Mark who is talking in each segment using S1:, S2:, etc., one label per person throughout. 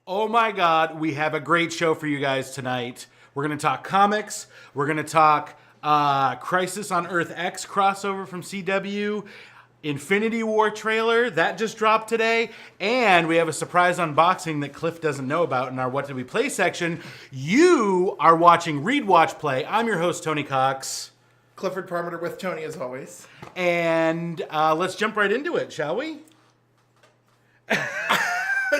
S1: Oh my God, we have a great show for you guys tonight. We're going to talk comics. We're going to talk Crisis on Earth X crossover from CW, Infinity War trailer that just dropped today, and we have a surprise unboxing that Cliff doesn't know about in our What Did We Play section. You are watching Read Watch Play. I'm your host, Tony Cox.
S2: Clifford Parmenter with Tony, as always.
S1: And let's jump right into it, shall we?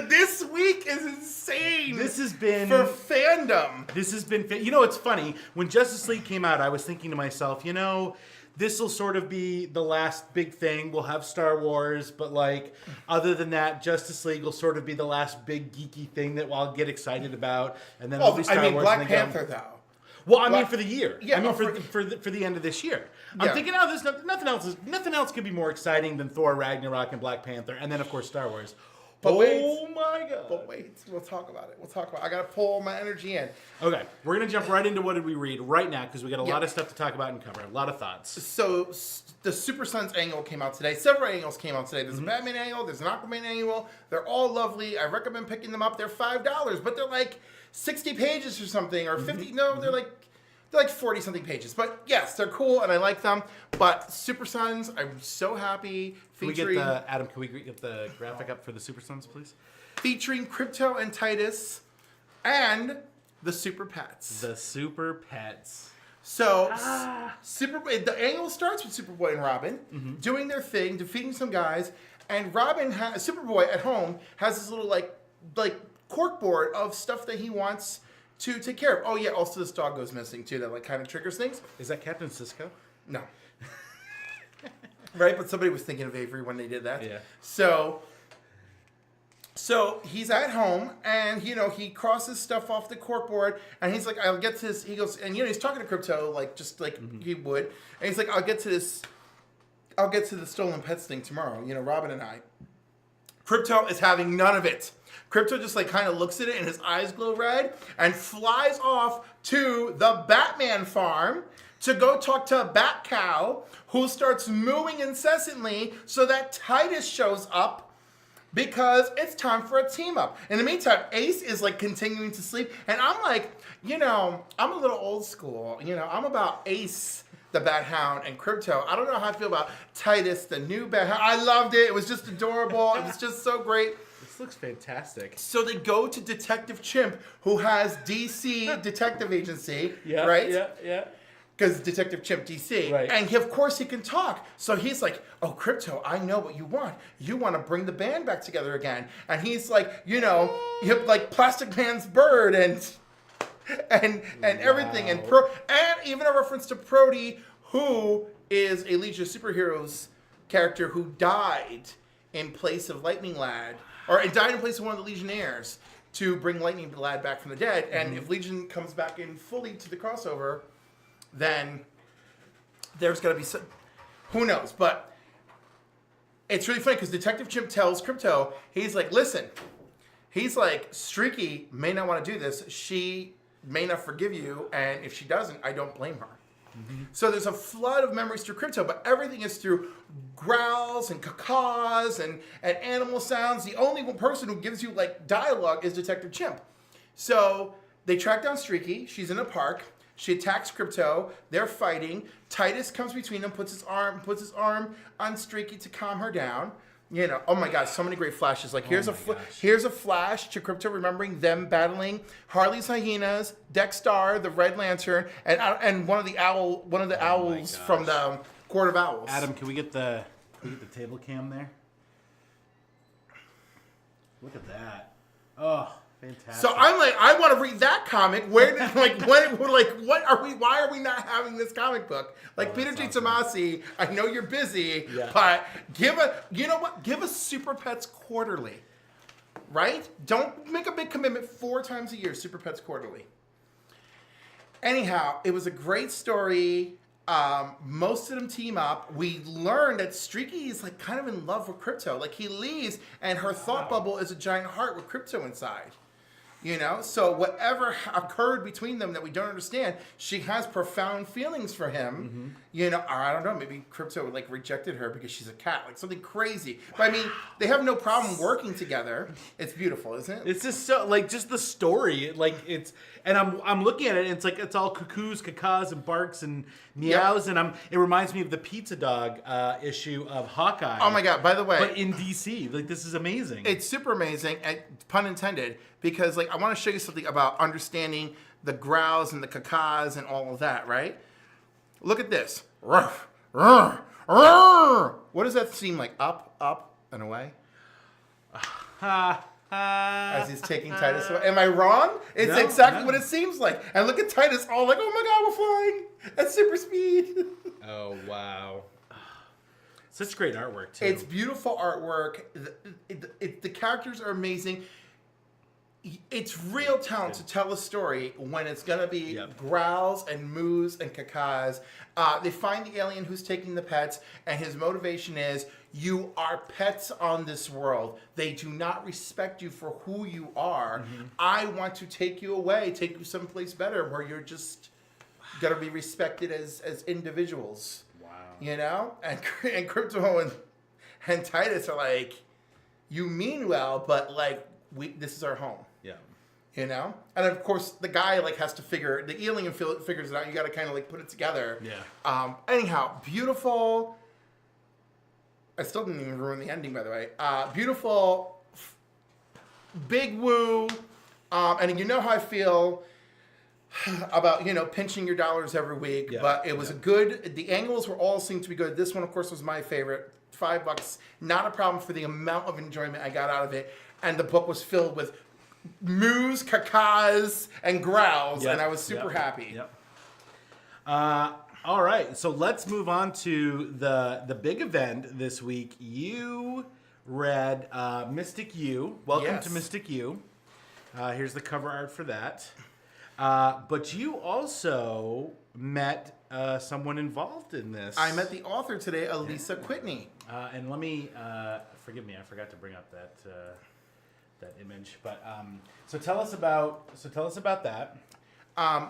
S2: This week is insane.
S1: This has been
S2: for fandom.
S1: This has been, you know, it's funny. When Justice League came out, I was thinking to myself, you know, this will sort of be the last big thing. We'll have Star Wars, but like, other than that, Justice League will sort of be the last big geeky thing that I'll get excited about. And then it'll be Star Wars.
S2: Black Panther, though.
S1: Well, I mean, for the year.
S2: Yeah,
S1: I mean, for the end of this year. I'm thinking, there's nothing else could be more exciting than Thor, Ragnarok, and Black Panther, and then of course Star Wars.
S2: But
S1: my God!
S2: But wait, we'll talk about it. I gotta pull my energy in.
S1: Okay, we're gonna jump right into what did we read right now because we got a lot of stuff to talk about and cover. A lot of thoughts.
S2: So the Super Sons annual came out today. Several annuals came out today. There's a Batman annual. There's an Aquaman annual. They're all lovely. I recommend picking them up. They're $5, but they're like 60 pages or something, or 50. No, they're like 40 something pages. But yes, they're cool and I like them. But Super Sons, I'm so happy.
S1: Can we get the graphic up for the Super Sons, please?
S2: Featuring Krypto and Titus and the Super Pets.
S1: The Super Pets.
S2: So, the annual starts with Superboy and Robin doing their thing, defeating some guys, and Superboy at home has this little like corkboard of stuff that he wants to take care of. Oh yeah, also this dog goes missing too. That like kind of triggers things.
S1: Is that Captain Sisko?
S2: No. Right, but somebody was thinking of Avery when they did that.
S1: Yeah.
S2: So he's at home and he crosses stuff off the corkboard and he's like, I'll get to this. He goes and he's talking to Krypto like he would, and he's like, I'll get to the stolen pets thing tomorrow. Robin and I. Krypto is having none of it. Krypto just like kind of looks at it and his eyes glow red and flies off to the Batman farm to go talk to a bat cow who starts mooing incessantly so that Titus shows up because it's time for a team up. In the meantime, Ace is like continuing to sleep and I'm like, I'm a little old school. I'm about Ace, the Bat Hound, and Krypto. I don't know how I feel about Titus, the new Bat Hound. I loved it. It was just adorable. It was just so great.
S1: This looks fantastic.
S2: So they go to Detective Chimp, who has DC Detective Agency, right?
S1: Yeah.
S2: Because Detective Chimp DC.
S1: Right.
S2: And of course he can talk. So he's like, oh, Krypto, I know what you want. You want to bring the band back together again. And he's like, you have like Plastic Man's bird and everything. And even a reference to Prody, who is a Legion of Superheroes character who died in place of Lightning Lad. Or it died in place of one of the Legionnaires to bring Lightning Lad back from the dead. And if Legion comes back in fully to the crossover, then there's going to be some... Who knows? But it's really funny because Detective Chimp tells Krypto, he's like, listen, he's like, Streaky may not want to do this. She may not forgive you. And if she doesn't, I don't blame her. So there's a flood of memories through Krypto, but everything is through growls and cacaws and animal sounds. The only one person who gives you like dialogue is Detective Chimp. So they track down Streaky. She's in a park. She attacks Krypto. They're fighting. Titus comes between them, puts his arm on Streaky to calm her down. Oh my God, so many great flashes. Like here's a flash to Krypto remembering them battling Harley's hyenas, Dexter, the Red Lantern, and one of the owls from the Court of Owls.
S1: Adam, can we get the table cam there? Look at that. Oh, fantastic.
S2: So I'm like, I want to read that comic. Why are we not having this comic book? Like Peter J. Tomasi, I know you're busy, but give us Super Pets quarterly, right? Don't make a big commitment 4 times a year, Super Pets quarterly. Anyhow, it was a great story. Most of them team up. We learned that Streaky is like kind of in love with Krypto. Like he leaves and her thought bubble is a giant heart with Krypto inside. You know, so whatever occurred between them that we don't understand, she has profound feelings for him. You know, or I don't know, maybe Krypto like rejected her because she's a cat, like something crazy. But I mean, they have no problem working together. It's beautiful, isn't it?
S1: It's just so like just the story, like it's, and I'm looking at it, and it's like it's all cuckoos, cacaws, and barks and meows, and it reminds me of the Pizza Dog issue of Hawkeye.
S2: Oh my god! By the way,
S1: But in DC, like this is amazing.
S2: it's super amazing, and pun intended, because like I want to show you something about understanding the growls and the cacaws and all of that, right? Look at this. Ruff, ruff, ruff. What does that seem like? Up, up, and away? As he's taking Titus away. Am I wrong? It's
S1: No,
S2: exactly
S1: no.
S2: what it seems like. And look at Titus all like, oh my god, we're flying at super speed.
S1: Oh wow. Such great artwork too.
S2: It's beautiful artwork. The characters are amazing. It's real talent to tell a story when it's going to be
S1: Yep.
S2: growls and moos and cacaws. They find the alien who's taking the pets, and his motivation is, you are pets on this world. They do not respect you for who you are. I want to take you away, take you someplace better where you're just going to be respected as individuals.
S1: Wow.
S2: You know? And Krypto and Titus are like, you mean well, but like, this is our home.
S1: Yeah.
S2: You know? And of course, the guy like has to the alien figures it out. You got to kind of like put it together.
S1: Yeah.
S2: Anyhow, beautiful. I still didn't even ruin the ending, by the way. Beautiful, big woo. And you know how I feel about, you know, pinching your dollars every week.
S1: Yeah.
S2: But it was a good, the angles were all seemed to be good. This one, of course, was my favorite. $5, not a problem for the amount of enjoyment I got out of it. And the book was filled with moos, cacaws, and growls.
S1: Yep,
S2: And I was super
S1: yep,
S2: happy.
S1: Yep. All right, so let's move on to the big event this week. You read Mystic U. Welcome
S2: Yes.
S1: to Mystic U. Here's the cover art for that. But you also met someone involved in this.
S2: I met the author today, Elisa Whitney.
S1: And let me forgive me. I forgot to bring up that image. But so tell us about that.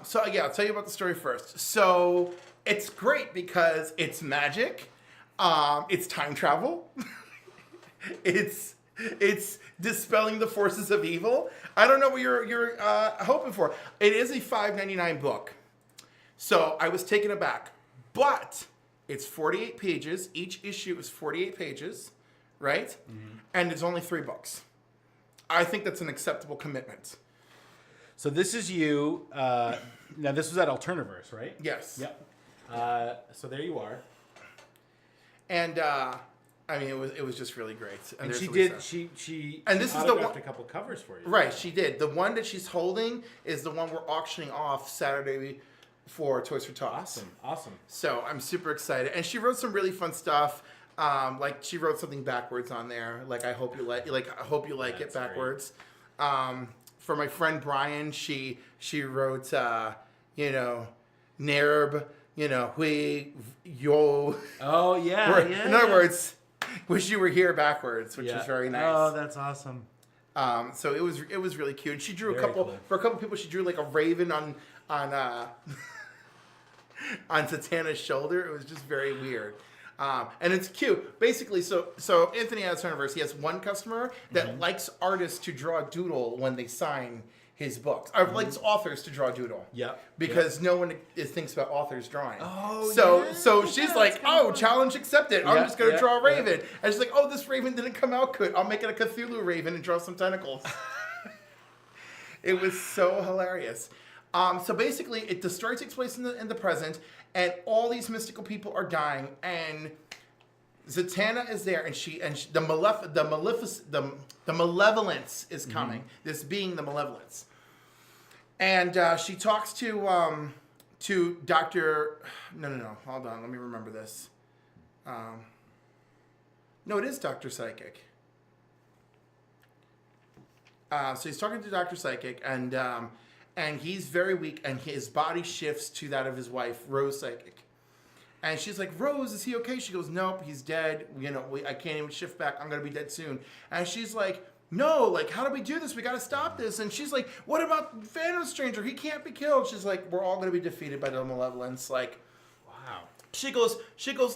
S2: So yeah, I'll tell you about the story first. So it's great because it's magic, it's time travel, it's dispelling the forces of evil. I don't know what you're hoping for. It is a $5.99 book, so I was taken aback. But it's 48 pages. Each issue is 48 pages, right? Mm-hmm. And it's only 3 books. I think that's an acceptable commitment.
S1: So this is you. Now this was at Alternaverse, right?
S2: Yes.
S1: Yep. So there you are.
S2: And I mean, it was just really great.
S1: And
S2: there's
S1: she
S2: Lisa.
S1: did. She
S2: And this is the
S1: autographed
S2: one-
S1: a couple covers for you.
S2: Right, she did. The one that she's holding is the one we're auctioning off Saturday for Toys for Tots.
S1: Awesome.
S2: So I'm super excited. And she wrote some really fun stuff. Like she wrote something backwards on there. Like I hope you like it
S1: That's
S2: backwards. For my friend Brian, she wrote you know, Nerb, you know, Hui, Yo.
S1: Oh yeah.
S2: In other words, wish you were here backwards, which is very nice.
S1: Oh, that's awesome.
S2: So it was really cute. She drew
S1: Very cool.
S2: for a couple people. She drew like a raven on Zatanna's shoulder. It was just very weird. And it's cute. Basically, so Anthony at Alternaverse, he has one customer that likes artists to draw a doodle when they sign his books. Or likes authors to draw a doodle.
S1: Yep.
S2: Because no one thinks about authors drawing.
S1: Oh,
S2: so
S1: yeah.
S2: so she's
S1: Yeah,
S2: like,
S1: that's kinda
S2: oh,
S1: fun.
S2: challenge accepted. I'm
S1: Yeah,
S2: just gonna
S1: yeah,
S2: draw a
S1: yeah.
S2: raven. And she's like, oh, this raven didn't come out good. I'll make it a Cthulhu raven and draw some tentacles. It was so hilarious. So basically, the story takes place in the present, and all these mystical people are dying, and Zatanna is there, and the malevolence is coming. This being the malevolence, and she talks to Dr. No, hold on, let me remember this. No, it is Dr. Psychic. So he's talking to Dr. Psychic, and he's very weak, and his body shifts to that of his wife, Rose Psychic. And she's like, Rose, is he okay? She goes, nope, he's dead. You know, I can't even shift back. I'm going to be dead soon. And she's like, no, like, how do we do this? We got to stop this. And she's like, what about Phantom Stranger? He can't be killed. She's like, we're all going to be defeated by the Malevolence. Like,
S1: Wow.
S2: she goes,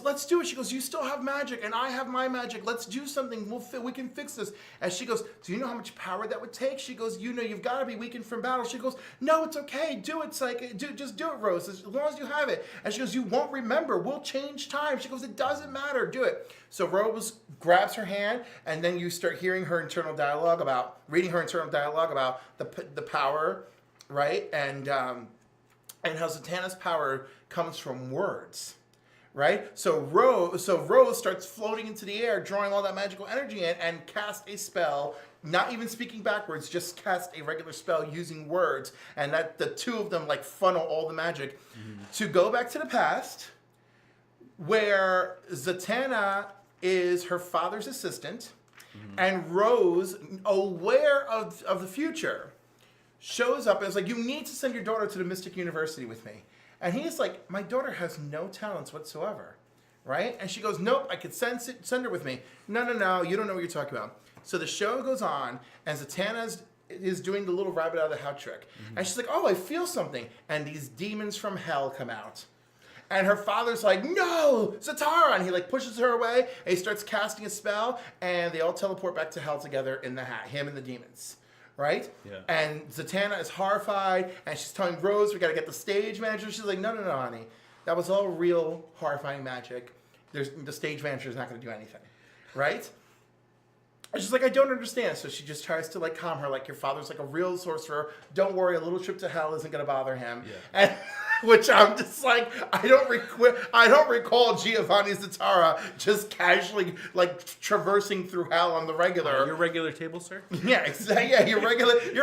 S2: let's do it. She goes, you still have magic and I have my magic. Let's do something. We can fix this. And she goes, do you know how much power that would take? She goes, you've got to be weakened from battle. She goes, no, it's okay. Do it. It's like, just do it, Rose, as long as you have it. And she goes, you won't remember. We'll change time. She goes, it doesn't matter. Do it. So Rose grabs her hand, and then you start hearing her internal dialogue reading her internal dialogue about the power, right? And how Zatanna's power comes from words. Right? So Rose starts floating into the air, drawing all that magical energy in, and cast a spell, not even speaking backwards, just cast a regular spell using words, and that the two of them like funnel all the magic to go back to the past, where Zatanna is her father's assistant, and Rose, aware of the future, shows up and is like, you need to send your daughter to the Mystic University with me. And he's like, my daughter has no talents whatsoever, right? And she goes, nope, I could send her with me. No, you don't know what you're talking about. So the show goes on, and Zatanna is doing the little rabbit out of the hat trick. And she's like, oh, I feel something. And these demons from hell come out. And her father's like, no, Zatara! And he like pushes her away, and he starts casting a spell, and they all teleport back to hell together in the hat, him and the demons. Right?
S1: Yeah.
S2: And Zatanna is horrified, and she's telling Rose, we gotta get the stage manager. She's like, no, honey. That was all real horrifying magic. The stage manager is not gonna do anything. Right? And she's like, I don't understand. So she just tries to like calm her, like, your father's like a real sorcerer. Don't worry, a little trip to hell isn't gonna bother him.
S1: Yeah.
S2: And which I'm just like, I don't recall Giovanni Zatara just casually like traversing through hell on the regular.
S1: Your regular table, sir?
S2: Yeah, exactly. Yeah, your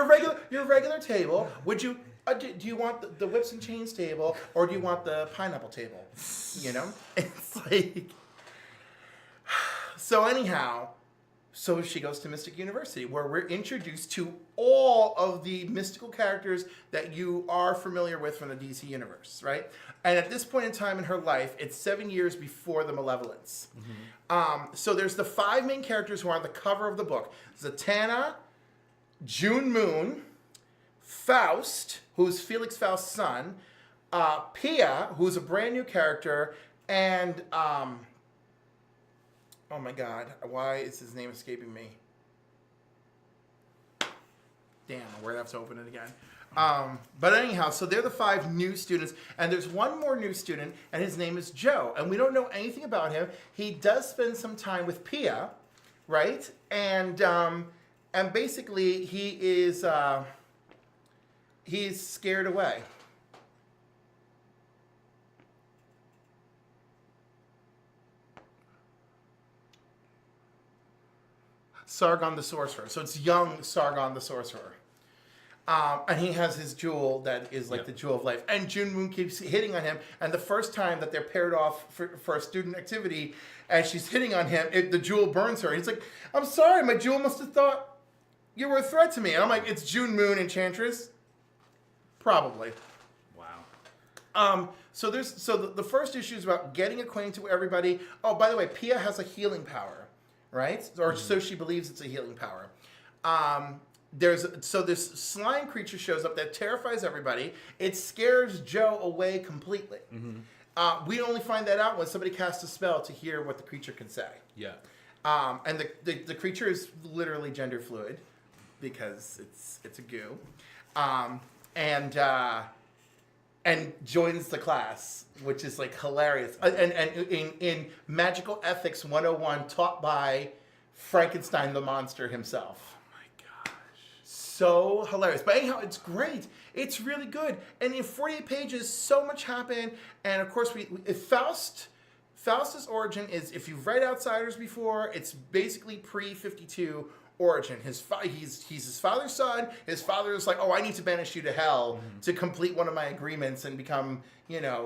S2: regular table. Would you? Do you want the whips and chains table, or do you want the pineapple table? You know, it's like. So anyhow, so she goes to Mystic University, where we're introduced to all of the mystical characters that you are familiar with from the DC universe, right? And at this point in time in her life, it's 7 years before the Malevolence. So there's the 5 main characters who are on the cover of the book: Zatanna, June Moon, Faust, who's Felix Faust's son, Pia, who's a brand new character, and oh my God, why is his name escaping me? Damn, we're gonna have to open it again. But anyhow, so they're the 5 new students, and there's one more new student, and his name is Joe, and we don't know anything about him. He does spend some time with Pia, right? And basically he's scared away. Sargon the Sorcerer. So it's young Sargon the Sorcerer. And he has his jewel that is like the jewel of life. And June Moon keeps hitting on him. And the first time that they're paired off for a student activity, as she's hitting on him, the jewel burns her. And he's like, I'm sorry, my jewel must have thought you were a threat to me. And I'm like, it's June Moon, Enchantress? Probably.
S1: Wow.
S2: So the first issue is about getting acquainted with everybody. Oh, by the way, Pia has a healing power. Right? Or so she believes it's a healing power. This slime creature shows up that terrifies everybody. It scares Joe away completely. We only find that out when somebody casts a spell to hear what the creature can say.
S1: Yeah.
S2: And the creature is literally gender fluid because it's a goo. And joins the class, which is like hilarious. And in Magical Ethics 101, taught by Frankenstein the monster himself.
S1: Oh my gosh.
S2: So hilarious. But anyhow, it's great. It's really good. And in 48 pages, so much happened. And of course, Faust's origin is, if you've read Outsiders before, it's basically pre-52 origin. He's his father's son. His father is like, oh, I need to banish you to hell to complete one of my agreements and become,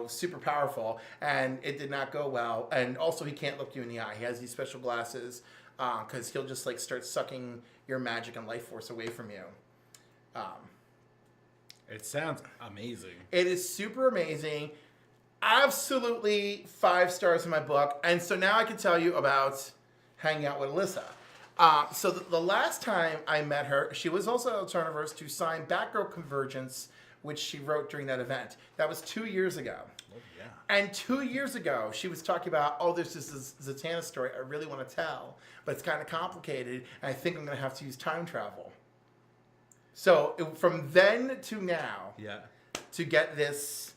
S2: super powerful. And it did not go well. And also, he can't look you in the eye. He has these special glasses because he'll just like start sucking your magic and life force away from you.
S1: It sounds amazing.
S2: It is super amazing. Absolutely 5 stars in my book. And so now I can tell you about hanging out with Alyssa. So the last time I met her, she was also at Alternaverse to sign Batgirl Convergence, which she wrote during that event. That was 2 years ago.
S1: Oh, yeah.
S2: And 2 years ago, she was talking about, oh, there's this Zatanna story I really want to tell, but it's kind of complicated, and I think I'm going to have to use time travel. So from then to now,
S1: Yeah.
S2: to get this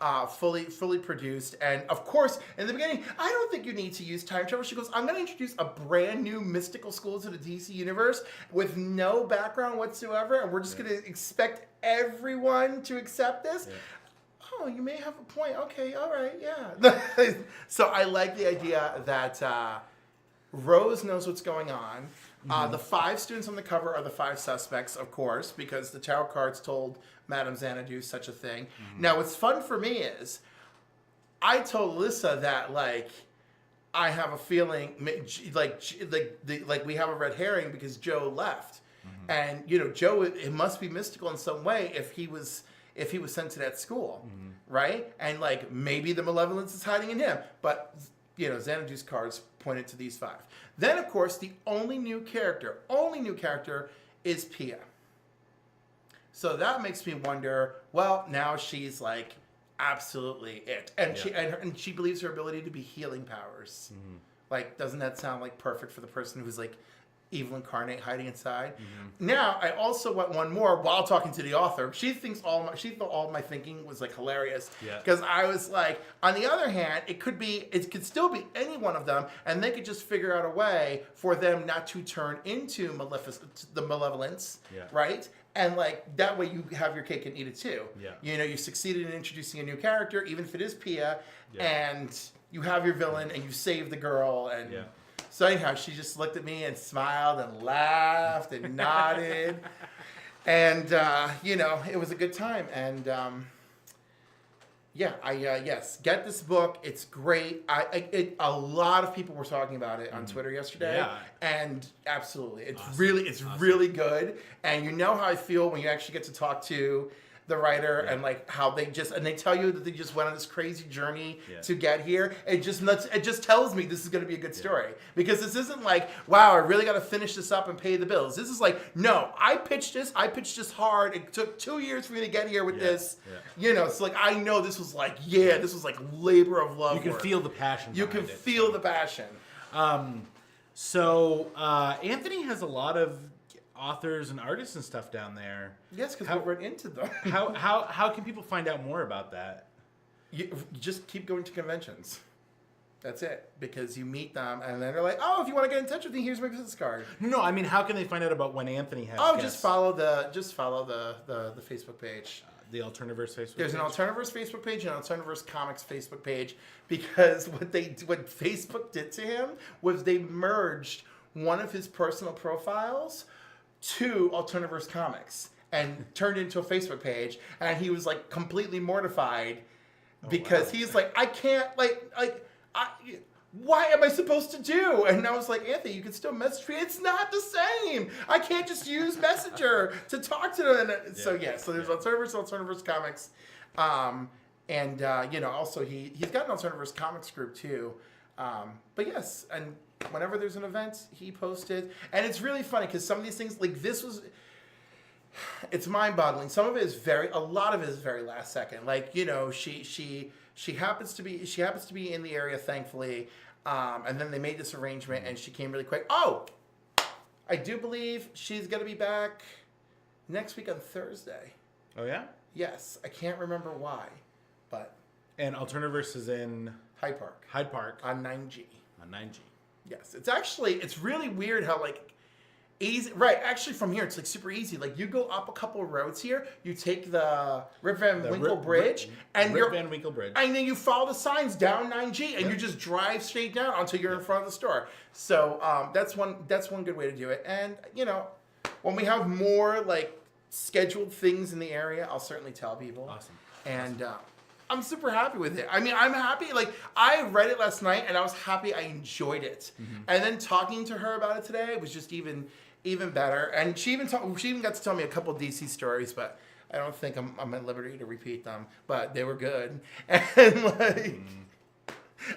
S1: Wow.
S2: fully produced, and of course, in the beginning, I don't think you need to use time travel. She goes, I'm going to introduce a brand new mystical school to the DC universe with no background whatsoever, and we're just going to expect everyone to accept this.
S1: Yeah.
S2: Oh, you may have a point. Okay, all right, yeah. So I like the idea that Rose knows what's going on. The 5 students on the cover are the 5 suspects, of course, because the tarot cards told Madame Xanadu such a thing. Now, what's fun for me is I told Alyssa that, like, I have a feeling, like we have a red herring because Joe left. And, you know, Joe, it must be mystical in some way if he was sent to that school, right? And, like, maybe the malevolence is hiding in him. But, you know, Xanadu's cards pointed to these 5. Then, of course, the only new character is Pia. So that makes me wonder, well, now she's, like, absolutely it. And she believes her ability to be healing powers. Like, doesn't that sound, like, perfect for the person who's, like, evil incarnate hiding inside? Now, I also want one more while talking to the author. She thought all my thinking was, like, hilarious.
S1: Yeah.
S2: Because I was like, on the other hand, it could still be any one of them, and they could just figure out a way for them not to turn into the malevolence,
S1: Yeah.
S2: right? And, like, that way you have your cake and eat it too.
S1: Yeah.
S2: You know, you succeeded in introducing a new character, even if it is Pia,
S1: Yeah.
S2: and you have your villain, and you save the girl, and...
S1: Yeah.
S2: So anyhow, she just looked at me and smiled and laughed and nodded. And, you know, it was a good time. And, yes, get this book. It's great. A lot of people were talking about it on Twitter yesterday.
S1: Yeah.
S2: And absolutely, it's
S1: Awesome.
S2: really good. And you know how I feel when you actually get to talk to the writer and like how they tell you that they just went on this crazy journey to get here. It just tells me this is going to be a good story, because this isn't like, wow, I really got to finish this up and pay the bills. This is like, no, I pitched this hard. It took 2 years for me to get here with this. You know, it's like, I know this was like, this was like labor of love.
S1: You can feel the passion.
S2: You can feel the passion.
S1: So Anthony has a lot of authors and artists and stuff down there.
S2: Yes, because we run into them.
S1: How can people find out more about that?
S2: You just keep going to conventions. That's it. Because you meet them and then they're like, oh, if you want to get in touch with me, here's my business card.
S1: No, I mean, how can they find out about when Anthony has guests?
S2: Just follow the Facebook page.
S1: The Alternaverse Facebook
S2: There's
S1: page?
S2: an Alternaverse Facebook page and an Alternaverse Comics Facebook page, because what Facebook did to him was they merged one of his personal profiles to Alternaverse Comics and turned it into a Facebook page, and he was like completely mortified because he's like, I can't why am I supposed to do? And I was like, Anthony, you can still message me. It's not the same. I can't just use Messenger to talk to them. So there's Alternaverse Comics. You know, also he's got an Alternaverse Comics group too. But yes, and whenever there's an event, he posted. And it's really funny because some of these things, like it's mind-boggling. A lot of it is very last second. Like, you know, she happens to be in the area, thankfully. And then they made this arrangement and she came really quick. Oh, I do believe she's going to be back next week on Thursday.
S1: Oh, yeah?
S2: Yes. I can't remember why, but.
S1: And Alternaverse is in
S2: Hyde Park.
S1: Hyde Park.
S2: On 9G.
S1: On 9G.
S2: Yes. it's really weird how, like, easy. Right. Actually, from here, it's, like, super easy. Like, you go up a couple of roads here, you take the Rip Van Winkle Bridge, and then you follow the signs down 9G, and you just drive straight down until you're in front of the store. So, that's one good way to do it. And, you know, when we have more, like, scheduled things in the area, I'll certainly tell people.
S1: Awesome.
S2: And, I'm super happy with it. I mean, I'm happy. Like, I read it last night, and I was happy. I enjoyed it. And then talking to her about it today was just even better. And she even got to tell me a couple DC stories, but I don't think I'm at liberty to repeat them. But they were good. And like,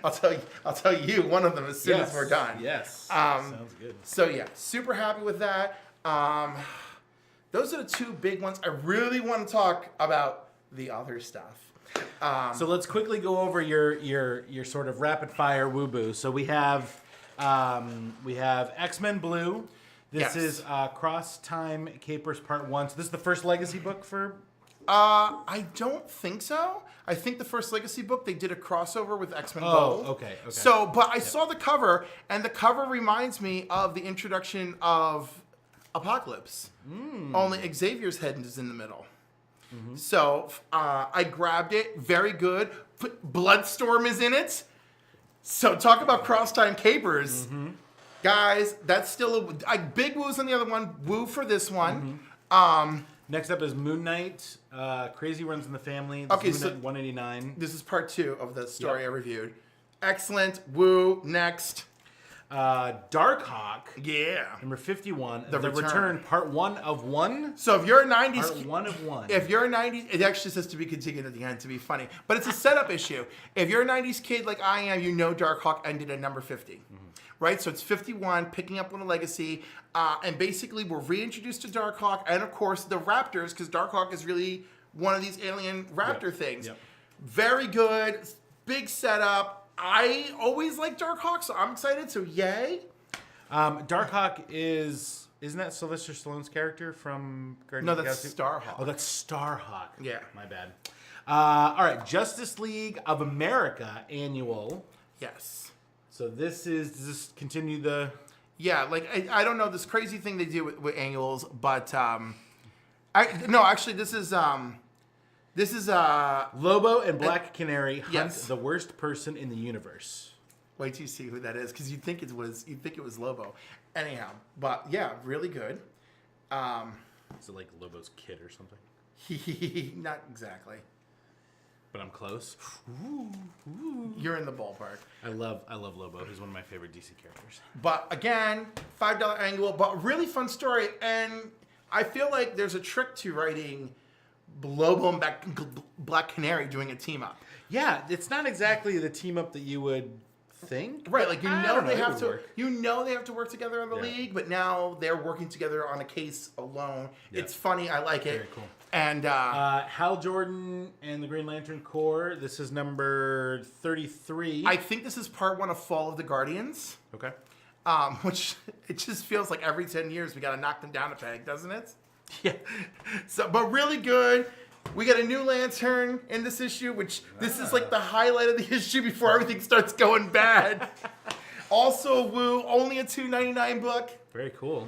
S2: I'll tell you one of them as soon as we're done.
S1: Yes.
S2: Um,
S1: Sounds good.
S2: So yeah, super happy with that. Those are the two big ones. I really want to talk about the other stuff.
S1: So let's quickly go over your sort of rapid fire woo boo. So we have X-Men Blue. This
S2: Yes.
S1: is Cross Time Capers Part 1. So this is the first legacy book for.
S2: I don't think so. I think the first Legacy book they did a crossover with X-Men
S1: Oh,
S2: Gold.
S1: okay.
S2: So, but I saw the cover, and the cover reminds me of the introduction of Apocalypse. Only Xavier's head is in the middle. So I grabbed it. Very good. Bloodstorm is in it. So talk about cross time capers, guys. That's still a big woos on the other one. Woo for this one.
S1: Next up is Moon Knight. Crazy Runs in the Family. This
S2: Okay,
S1: is Moon
S2: so-
S1: Knight 189.
S2: This is part 2 of the story
S1: Yep.
S2: I reviewed. Excellent. Woo. Next.
S1: Darkhawk.
S2: Yeah.
S1: Number 51.
S2: The Return.
S1: Part 1 of 1.
S2: So if you're a 90s
S1: Part 1 of 1.
S2: If you're a 90s, it actually says to be continued at the end to be funny, but it's a setup issue. If you're a 90s kid like I am, you know Darkhawk ended at number 50, right? So it's 51, picking up on a legacy, and basically we're reintroduced to Darkhawk, and of course the Raptors, because Darkhawk is really one of these alien raptor things.
S1: Yep.
S2: Very good, big setup. I always like Darkhawk, so I'm excited. So yay!
S1: Darkhawk isn't that Sylvester Stallone's character from Guardians
S2: No,
S1: of the
S2: that's
S1: Galaxy?
S2: Starhawk.
S1: Oh, that's Starhawk.
S2: Yeah.
S1: My bad. All right, Justice League of America annual.
S2: Yes.
S1: So does this continue the?
S2: Yeah, like I don't know this crazy thing they do with annuals, but actually this is
S1: Lobo and Black Canary hunt
S2: yes.
S1: the worst person in the universe.
S2: wait till you see who that is because you'd think it was Lobo. Anyhow, but yeah, really good.
S1: Is it like Lobo's kid or something?
S2: Not exactly.
S1: But I'm close.
S2: You're in the ballpark.
S1: I love Lobo. He's one of my favorite DC characters.
S2: But again, $5 annual, but really fun story. And I feel like there's a trick to writing Lobo and Black Canary doing a team up.
S1: Yeah, it's not exactly the team up that you would think.
S2: Right, like
S1: I don't know,
S2: they
S1: it
S2: have
S1: would
S2: to
S1: work.
S2: they have to work together in the
S1: Yeah.
S2: league, but now they're working together on a case alone.
S1: Yeah.
S2: It's funny, I like it.
S1: Very cool.
S2: And
S1: Hal Jordan and the Green Lantern Corps. This is number 33.
S2: I think this is part 1 of Fall of the Guardians.
S1: Okay.
S2: Which it just feels like every 10 years we got to knock them down a peg, doesn't it?
S1: Yeah.
S2: So, but really good. We got a new Lantern in this issue, which this is like the highlight of the issue before everything starts going bad. Also, woo, only a $2.99 book.
S1: Very cool.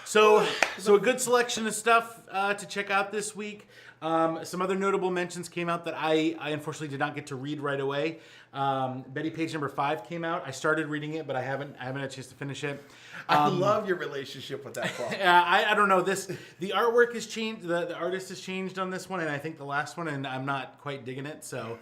S1: So a good selection of stuff to check out this week. Some other notable mentions came out that I unfortunately did not get to read right away. Betty Page number 5 came out. I started reading it, but I haven't had a chance to finish it.
S2: I love your relationship with that book.
S1: I don't know. The artwork has changed. The artist has changed on this one, and I think the last one, and I'm not quite digging it. So,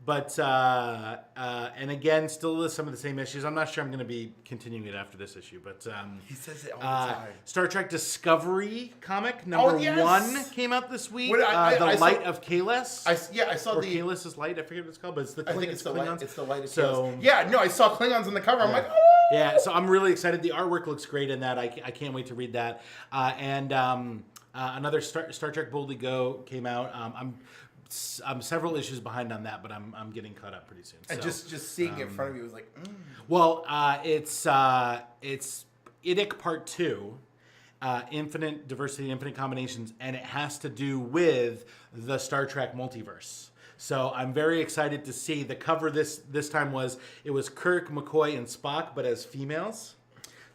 S1: and again, still some of the same issues. I'm not sure I'm going to be continuing it after this issue, but
S2: He says it all the time.
S1: Star Trek Discovery comic number
S2: yes!
S1: 1 came out this week.
S2: What, I saw-
S1: Light of Kahless.
S2: I saw
S1: or
S2: the.
S1: Kahless's Light. I forget what it's called, but it's the
S2: I think it's the light.
S1: Klingons.
S2: It's the light of
S1: So
S2: Chaos. Yeah, no, I saw Klingons on the cover. I'm like, oh.
S1: yeah, so I'm really excited. The artwork looks great in that. I can't wait to read that. Another Star Trek Boldly Go came out. I'm several issues behind on that, but I'm getting caught up pretty soon.
S2: And
S1: So,
S2: just seeing it in front of you was like,
S1: well, it's IDIC Part 2, Infinite Diversity, Infinite Combinations, and it has to do with the Star Trek multiverse. So I'm very excited to see the cover. This time was Kirk, McCoy, and Spock, but as females.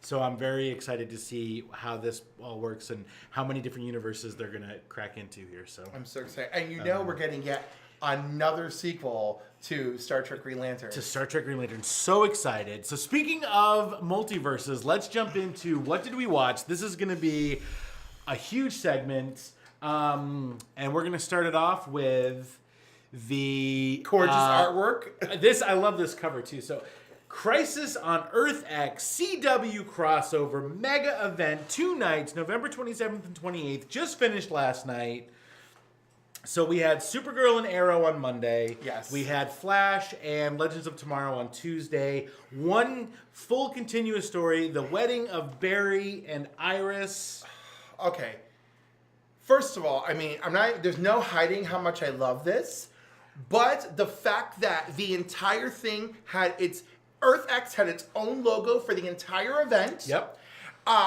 S1: So I'm very excited to see how this all works and how many different universes they're gonna crack into here. So
S2: I'm so excited. And we're getting yet another sequel to Star Trek Green Lantern.
S1: to Star Trek Green Lantern, so excited. So speaking of multiverses, let's jump into what did we watch. This is gonna be a huge segment, and we're gonna start it off with the
S2: Gorgeous artwork.
S1: I love this cover too. So, Crisis on Earth X CW crossover mega event, 2 nights, November 27th and 28th, just finished last night. So we had Supergirl and Arrow on Monday.
S2: Yes.
S1: We had Flash and Legends of Tomorrow on Tuesday. One full continuous story, the wedding of Barry and Iris.
S2: Okay. First of all, I mean, there's no hiding how much I love this, but the fact that the entire thing had Earth X had its own logo for the entire event.
S1: Yep.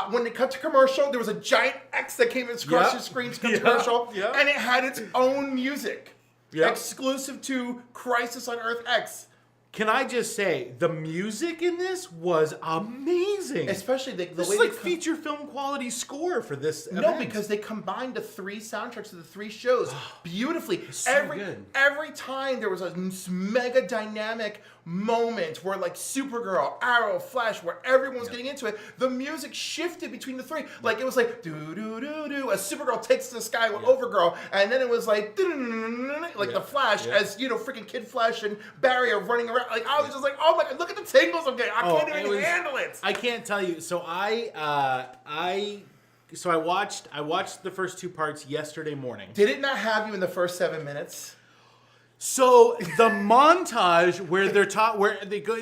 S2: When they cut to commercial, there was a giant X that came across the screen to commercial, and it had its own music. Exclusive to Crisis on Earth X.
S1: Can I just say, the music in this was amazing.
S2: Especially the
S1: this
S2: way
S1: is like feature film quality score for this event.
S2: No, because they combined the 3 soundtracks of the 3 shows beautifully.
S1: So good.
S2: Every time there was a mega dynamic moment where like Supergirl, Arrow, Flash, where everyone was getting into it, the music shifted between the 3. Like it was like do do do do as Supergirl takes to the sky with Overgirl, and then it was like the Flash as freaking Kid Flash and Barry are running around. Like I was just like, oh my god, look at the tingles I'm getting. I can't even handle it.
S1: I can't tell you. So I watched the first 2 parts yesterday morning.
S2: Did it not have you in the first 7 minutes?
S1: So the montage where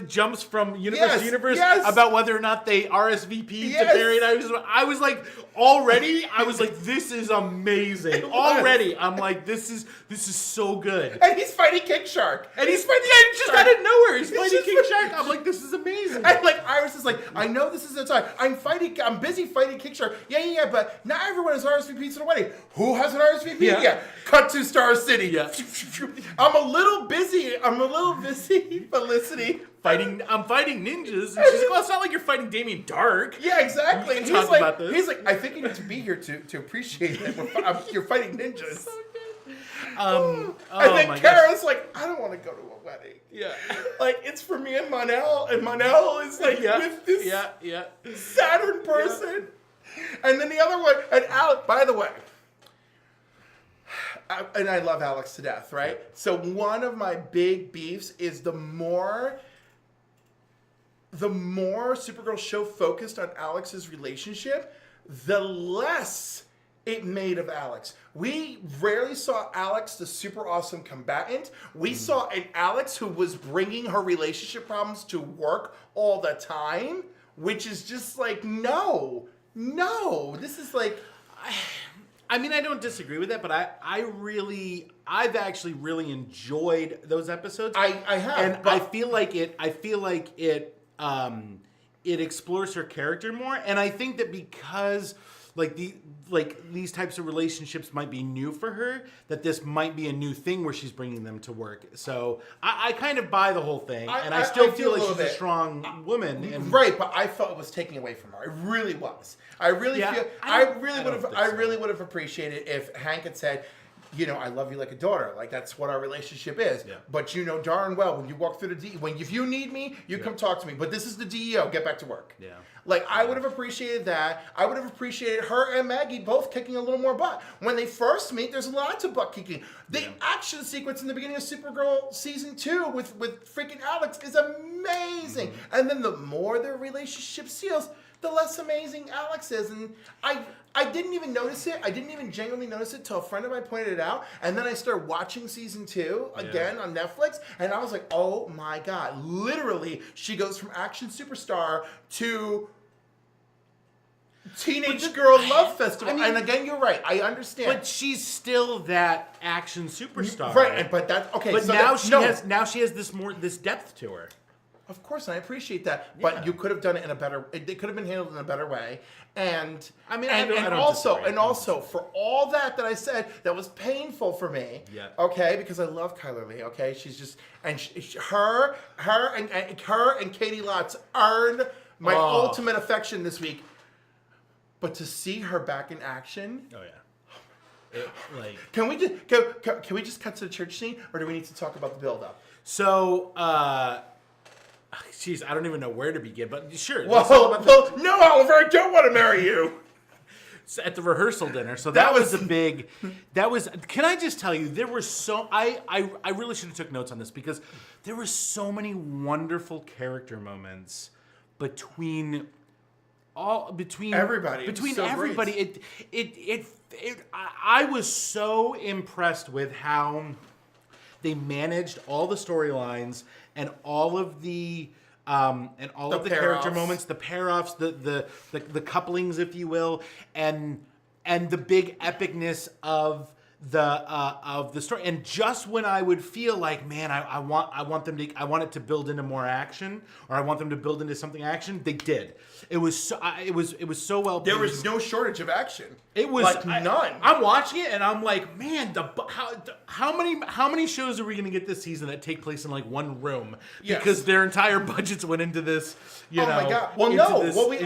S1: jumps from universe to universe about whether or not they RSVP'd to Barry and I was like, this is amazing. Already, I'm like, this is so good.
S2: And he's fighting King Shark.
S1: And he's fighting just out of nowhere. He's fighting King Shark. I'm like, this is amazing.
S2: And like Iris is like, I know this is the time. I'm busy fighting King Shark. Yeah, but not everyone has RSVP'd to the wedding. Who hasn't RSVP'd yet? Cut to Star City.
S1: Yeah.
S2: I'm a little busy, Felicity.
S1: I'm fighting ninjas. And she's like, well, it's not like you're fighting Damien Dark.
S2: Yeah, exactly.
S1: He's like,
S2: he's like, I think you need to be here to appreciate that you're fighting ninjas.
S1: So good. And
S2: then Kara's like, I don't want to go to a wedding.
S1: Yeah.
S2: Like, it's for me and Mon-El, and Mon-El is like with this Saturn person. And then the other one, and Alex, by the way, and I love Alex to death, right? So one of my big beefs is the more Supergirl show focused on Alex's relationship, the less it made of Alex. We rarely saw Alex, the super awesome combatant. We saw an Alex who was bringing her relationship problems to work all the time, which is just like, no. This is like...
S1: I mean, I don't disagree with that, but I've actually really enjoyed those episodes.
S2: I have,
S1: and I feel like it explores her character more, and I think that because these types of relationships might be new for her, that this might be a new thing where she's bringing them to work. So I kind of buy the whole thing, and I still feel like she's a strong woman. And
S2: right, but I felt it was taking away from her. It really was. I really would have appreciated if Hank had said, I love you like a daughter. Like that's what our relationship is. Yeah. But you know darn well when you walk through the DEO, if you need me, you come talk to me. But this is the DEO. Get back to work.
S1: Yeah.
S2: Like I would have appreciated that. I would have appreciated her and Maggie both kicking a little more butt. When they first meet, there's lots of butt kicking. The action sequence in the beginning of Supergirl season 2 with freaking Alex is amazing. Mm-hmm. And then the more their relationship seals, the less amazing Alex is. And I didn't even notice it. I didn't even genuinely notice it till a friend of mine pointed it out. And then I started watching season 2 again on Netflix. And I was like, oh my God. Literally, she goes from action superstar to teenage girl love festival. I mean, and again, you're right. I understand.
S1: But she's still that action superstar.
S2: Right. But that's okay.
S1: But so now she has this depth to her.
S2: Of course, and I appreciate that, but you could have done it in a better. It could have been handled in a better way, and I mean, and also for all that I said, that was painful for me.
S1: Yeah.
S2: Okay, because I love Kyler Lee. Okay, she's just her and Katie Lotz earned my ultimate affection this week. But to see her back in action.
S1: Oh yeah.
S2: Can we just cut to the church scene, or do we need to talk about the build-up?
S1: So. Jeez, I don't even know where to begin, but sure.
S2: Well, no, Oliver, I don't want to marry you.
S1: So at the rehearsal dinner, so that was a big. Can I just tell you, there were I really should have took notes on this because there were so many wonderful character moments between all between
S2: Everybody. It was so
S1: everybody. I was so impressed with how they managed all the storylines and all of the character moments, the pair-offs, the couplings, if you will, and the big epicness of the story. And just when I would feel like, man, I want it to build into more action, or I want them to build into something action, they did. It was so so well paced.
S2: There was no shortage of action.
S1: It was
S2: like none.
S1: I'm watching it and I'm like, man, how many shows are we going to get this season that take place in like one room?
S2: Yes.
S1: Because their entire budgets went into this. You know,
S2: my God! Well, we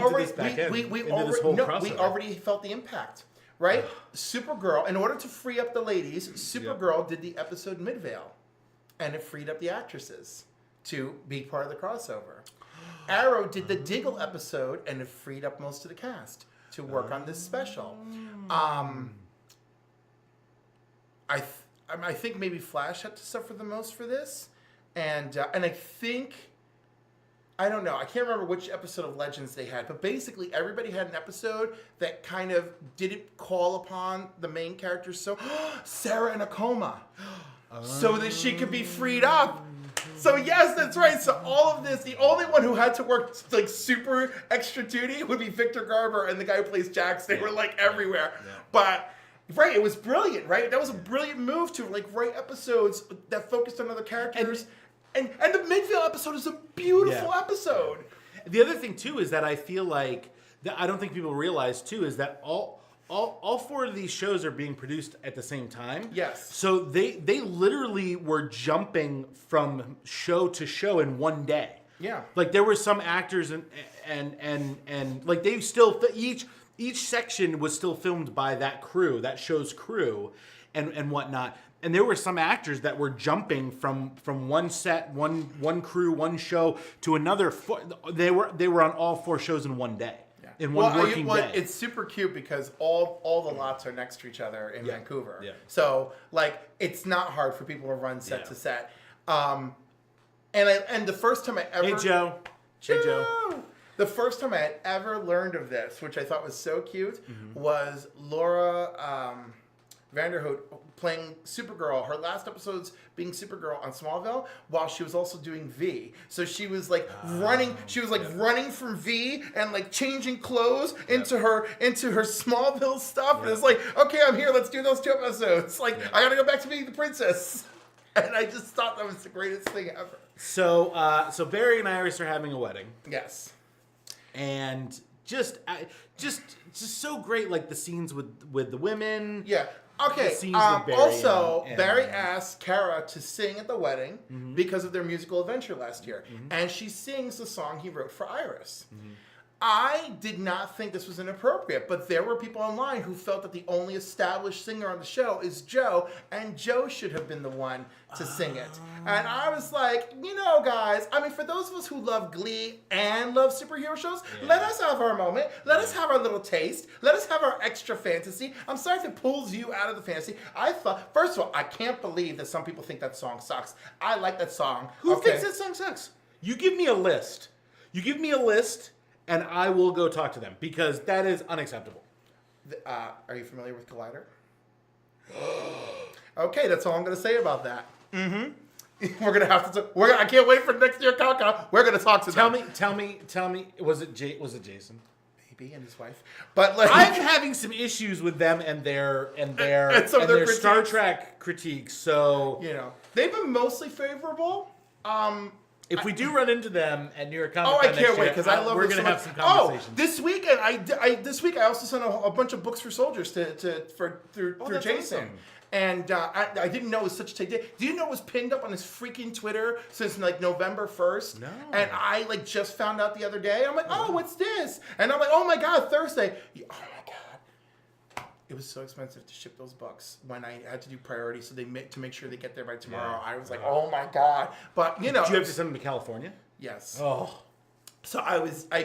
S2: already felt the impact, right? Supergirl. In order to free up the ladies, Supergirl did the episode Midvale, and it freed up the actresses to be part of the crossover. Arrow did the Diggle episode, and it freed up most of the cast to work on this special. I think maybe Flash had to suffer the most for this, and I think, I don't know, I can't remember which episode of Legends they had, but basically everybody had an episode that kind of didn't call upon the main characters. So Sarah in a coma, so that she could be freed up. So yes, that's right. So all of this, the only one who had to work like super extra duty would be Victor Garber and the guy who plays Jax. They were like everywhere. Yeah. But right, it was brilliant, right? That was a brilliant move to like write episodes that focused on other characters. And the Midvale episode is a beautiful episode.
S1: The other thing too is that I feel like that I don't think people realize too is that all four of these shows are being produced at the same time.
S2: Yes.
S1: So they literally were jumping from show to show in one day.
S2: Yeah.
S1: Like there were some actors and like they still each section was still filmed by that crew, that show's crew, and whatnot. And there were some actors that were jumping from one set, one crew, one show to another. They were on all four shows in one day. In one working day.
S2: It's super cute because all the lots are next to each other in Vancouver.
S1: Yeah.
S2: So like it's not hard for people to run set to set. And the first time I ever
S1: Hey Joe.
S2: The first time I had ever learned of this, which I thought was so cute, was Laura Vanderhoot playing Supergirl. Her last episodes being Supergirl on Smallville, while she was also doing V. So she was like running. She was like running from V and like changing clothes into her Smallville stuff. And it's like, okay, I'm here. Let's do those 2 episodes. Like I gotta go back to being the princess. And I just thought that was the greatest thing ever.
S1: So Barry and Iris are having a wedding.
S2: Yes.
S1: And just so great, like the scenes with the women.
S2: Yeah. Okay. Barry asked Kara to sing at the wedding because of their musical adventure last year, and she sings the song he wrote for Iris. I did not think this was inappropriate, but there were people online who felt that the only established singer on the show is Joe, and Joe should have been the one to sing it. And I was like, guys, I mean, for those of us who love Glee and love superhero shows, let us have our moment. Let us have our little taste. Let us have our extra fantasy. I'm sorry if it pulls you out of the fantasy. I thought, first of all, I can't believe that some people think that song sucks. I like that song.
S1: Who thinks that song sucks? You give me a list. And I will go talk to them because that is unacceptable.
S2: Are you familiar with Collider? Okay, that's all I'm going to say about that. We're going to have to. I can't wait for next year, Kaka. We're going to talk to them.
S1: Tell me. Was it Jason?
S2: Maybe, and his wife. But like,
S1: I'm having some issues with them and their Star Trek critiques. So
S2: they've been mostly favorable.
S1: If we do run into them at New York Comic Con
S2: I can't wait because I love.
S1: We're going to have some conversations.
S2: This weekend I also sent a bunch of books for soldiers through Jason.
S1: Awesome.
S2: And I didn't know it was such a take. Do you know it was pinned up on his freaking Twitter since like November 1st?
S1: No.
S2: And I like just found out the other day. I'm like, oh, what's this? And I'm like, oh my God, Thursday. Oh my God. It was so expensive to ship those books when I had to do priority, so to make sure they get there by tomorrow. I was like, oh my God. But
S1: Did you have to send them to California?
S2: Yes.
S1: Oh.
S2: So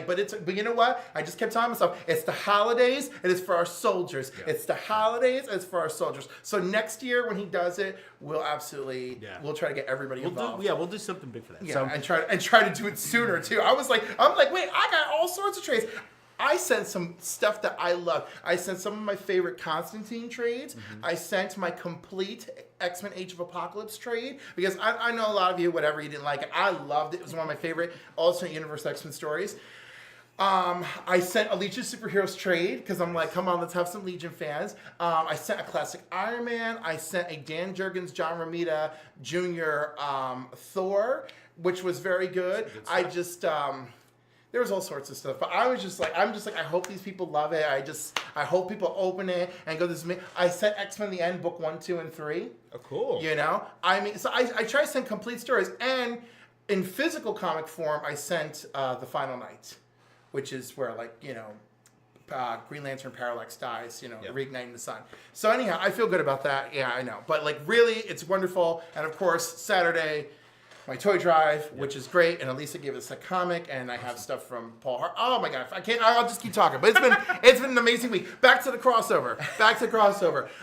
S2: but you know what? I just kept telling myself, it's the holidays, and it's for our soldiers. Yeah. It's the holidays, and it's for our soldiers. So next year when he does it, we'll absolutely, we'll try to get everybody involved.
S1: We'll do something big for that.
S2: Yeah, and try to do it sooner too. I'm like, wait, I got all sorts of trades. I sent some stuff that I love. I sent some of my favorite Constantine trades. I sent my complete X-Men Age of Apocalypse trade because I know a lot of you, whatever, you didn't like it. I loved it. It was one of my favorite alternate universe X-Men stories. I sent a Legion of Superheroes trade because I'm like, come on, let's have some Legion fans. I sent a classic Iron Man. I sent a Dan Jurgens, John Romita Jr. Thor, which was very good. I just there was all sorts of stuff, but I'm just like, I hope these people love it. I hope people open it and go, this is me. I sent X-Men the End, book 1, 2, and 3.
S1: Oh, cool.
S2: You know, I mean, so I try to send complete stories, and in physical comic form, I sent The Final Night, which is where, like, you know, Green Lantern Parallax dies, you know, reigniting the sun. So anyhow, I feel good about that. Yeah, I know. But, like, really, it's wonderful. And, of course, Saturday, my toy drive, which is great. And Elisa gave us a comic, and I have stuff from Paul Hart. Oh, my God. I'll just keep talking. But it's been an amazing week. Back to the crossover.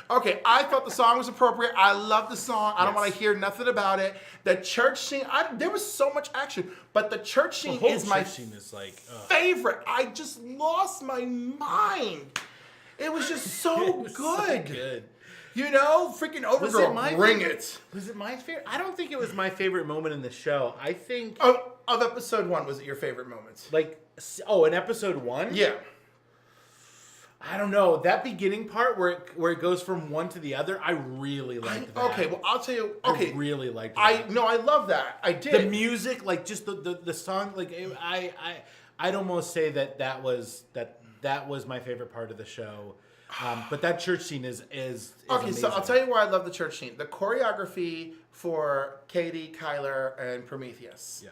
S2: Okay, I thought the song was appropriate. I love the song. I don't want to hear nothing about it. The church scene, there was so much action, but the church scene is my favorite. I just lost my mind. It was just so good.
S1: So good.
S2: You know, freaking Overgirl, bring it.
S1: Was it my favorite? I don't think it was my favorite moment in the show. I think...
S2: Of episode 1, was it your favorite moment?
S1: In episode 1?
S2: Yeah.
S1: I don't know. That beginning part where it goes from one to the other, I really liked that.
S2: Okay, well, I'll tell you... Okay.
S1: I really liked that.
S2: I love that. I did.
S1: The music, like, just the song, like, I'd almost say that was my favorite part of the show. But that church scene is
S2: okay,
S1: amazing.
S2: so I'll tell you why I love the church scene. The choreography for Katie, Kyler, and Prometheus. Yeah.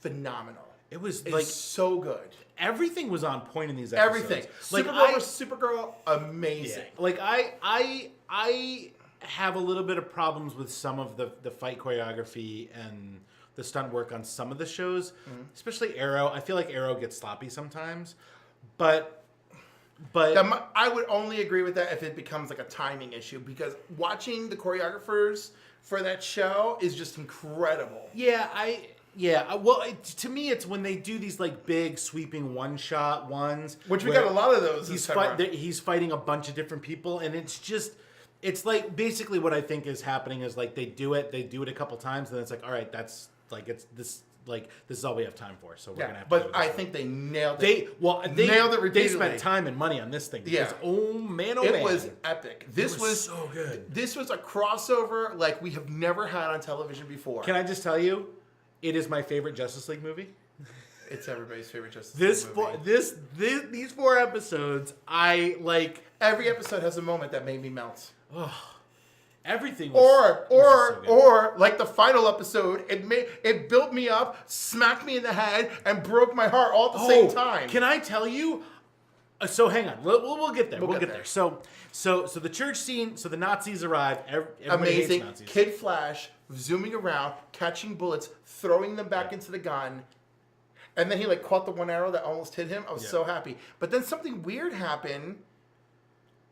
S2: Phenomenal.
S1: It was
S2: so good.
S1: Everything was on point in these episodes.
S2: Everything.
S1: Like
S2: Supergirl, amazing.
S1: Yeah. Like I have a little bit of problems with some of the fight choreography and the stunt work on some of the shows, especially Arrow. I feel like Arrow gets sloppy sometimes, but
S2: I would only agree with that if it becomes like a timing issue, because watching the choreographers for that show is just incredible.
S1: Well, to me, it's when they do these like big sweeping one-shot ones,
S2: which we got a lot of those.
S1: He's fighting a bunch of different people, and it's like basically what I think is happening is like they do it a couple times, and then it's like, all right, that's like this is all we have time for, so we're gonna have to do this.
S2: I think they nailed it. They
S1: nailed it
S2: repeatedly.
S1: They spent time and money on this thing. Because, oh man,
S2: it was epic. This was
S1: so good.
S2: This was a crossover like we have never had on television before.
S1: Can I just tell you, it is my favorite Justice League movie.
S2: It's everybody's favorite Justice League movie.
S1: These 4 episodes, I like.
S2: Every episode has a moment that made me melt.
S1: Oh. Everything was
S2: or like the final episode, it built me up, smacked me in the head, and broke my heart all at the same time.
S1: Can I tell you? So hang on, we'll get there. We'll get there. So the church scene. So the Nazis arrive.
S2: Amazing.
S1: Hates Nazis.
S2: Kid Flash zooming around, catching bullets, throwing them back into the gun, and then he like caught the one arrow that almost hit him. I was so happy. But then something weird happened.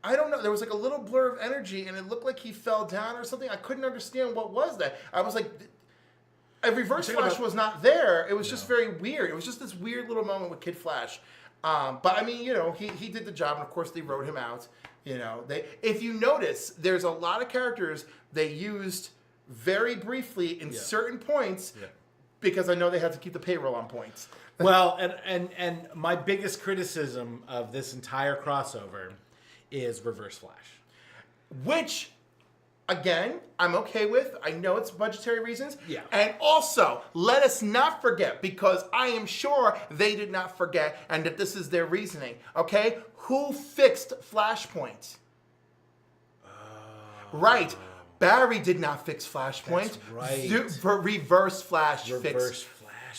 S2: I don't know. There was like a little blur of energy, and it looked like he fell down or something. I couldn't understand what was that. I was like, a Reverse Flash was not there. It was just very weird. It was just this weird little moment with Kid Flash. But I mean, you know, he did the job, and of course they wrote him out. You know, if you notice, there's a lot of characters they used very briefly in certain points because I know they had to keep the payroll on point.
S1: Well, and my biggest criticism of this entire crossover is Reverse Flash.
S2: Which, again, I'm okay with. I know it's budgetary reasons.
S1: Yeah.
S2: And also, let us not forget, because I am sure they did not forget, and that this is their reasoning, okay? Who fixed Flashpoint? Right. Barry did not fix Flashpoint.
S1: That's right.
S2: Reverse Flash fixed.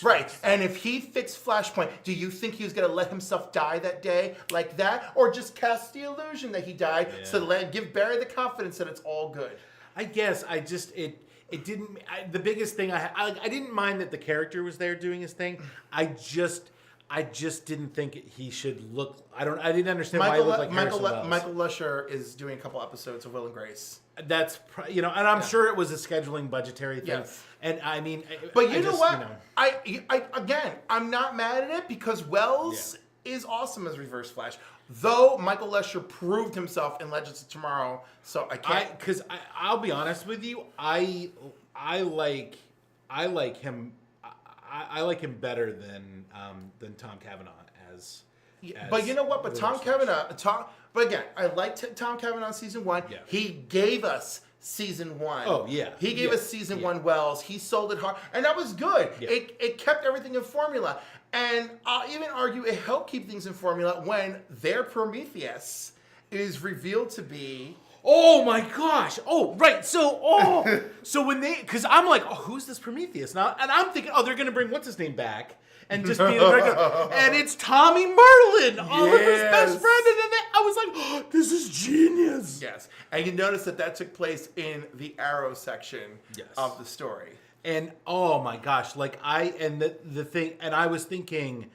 S2: Right, and if he fixed Flashpoint, do you think he was going to let himself die that day like that? Or just cast the illusion that he died to give Barry the confidence that it's all good?
S1: I guess it didn't... the biggest thing I didn't mind that the character was there doing his thing. I just didn't think he should look... I didn't understand why he looked like Harrison Wells.
S2: Michael Lusher is doing a couple episodes of Will and Grace.
S1: That's, and I'm sure it was a scheduling budgetary thing.
S2: Yes.
S1: And I mean...
S2: But you know what? I'm not mad at it because Wells is awesome as Reverse Flash. Though Michael Lesher proved himself in Legends of Tomorrow, so I can't.
S1: Because I'll be honest with you, I like him. I like him better than Tom Cavanaugh as.
S2: But you know what? But
S1: Reverse
S2: Tom
S1: Flash.
S2: Cavanaugh, but again, I liked Tom Cavanaugh season 1.
S1: Yeah.
S2: He gave us season 1.
S1: Oh, yeah.
S2: He gave
S1: Yeah.
S2: us season 1 Wells. He sold it hard, and that was good.
S1: Yeah.
S2: It kept everything in formula, and I'll even argue it helped keep things in formula when their Prometheus is revealed to be.
S1: Oh my gosh! Oh right, so when because I'm like, oh, who's this Prometheus now? And I'm thinking, oh, they're gonna bring what's his name back and just be the regular, and it's Tommy Merlin, Oliver's best
S2: Yes.
S1: friend, and then I was like, oh, this is genius.
S2: Yes, and you notice that took place in the Arrow section
S1: Yes.
S2: of the story.
S1: And oh my gosh, like the thing, and I was thinking,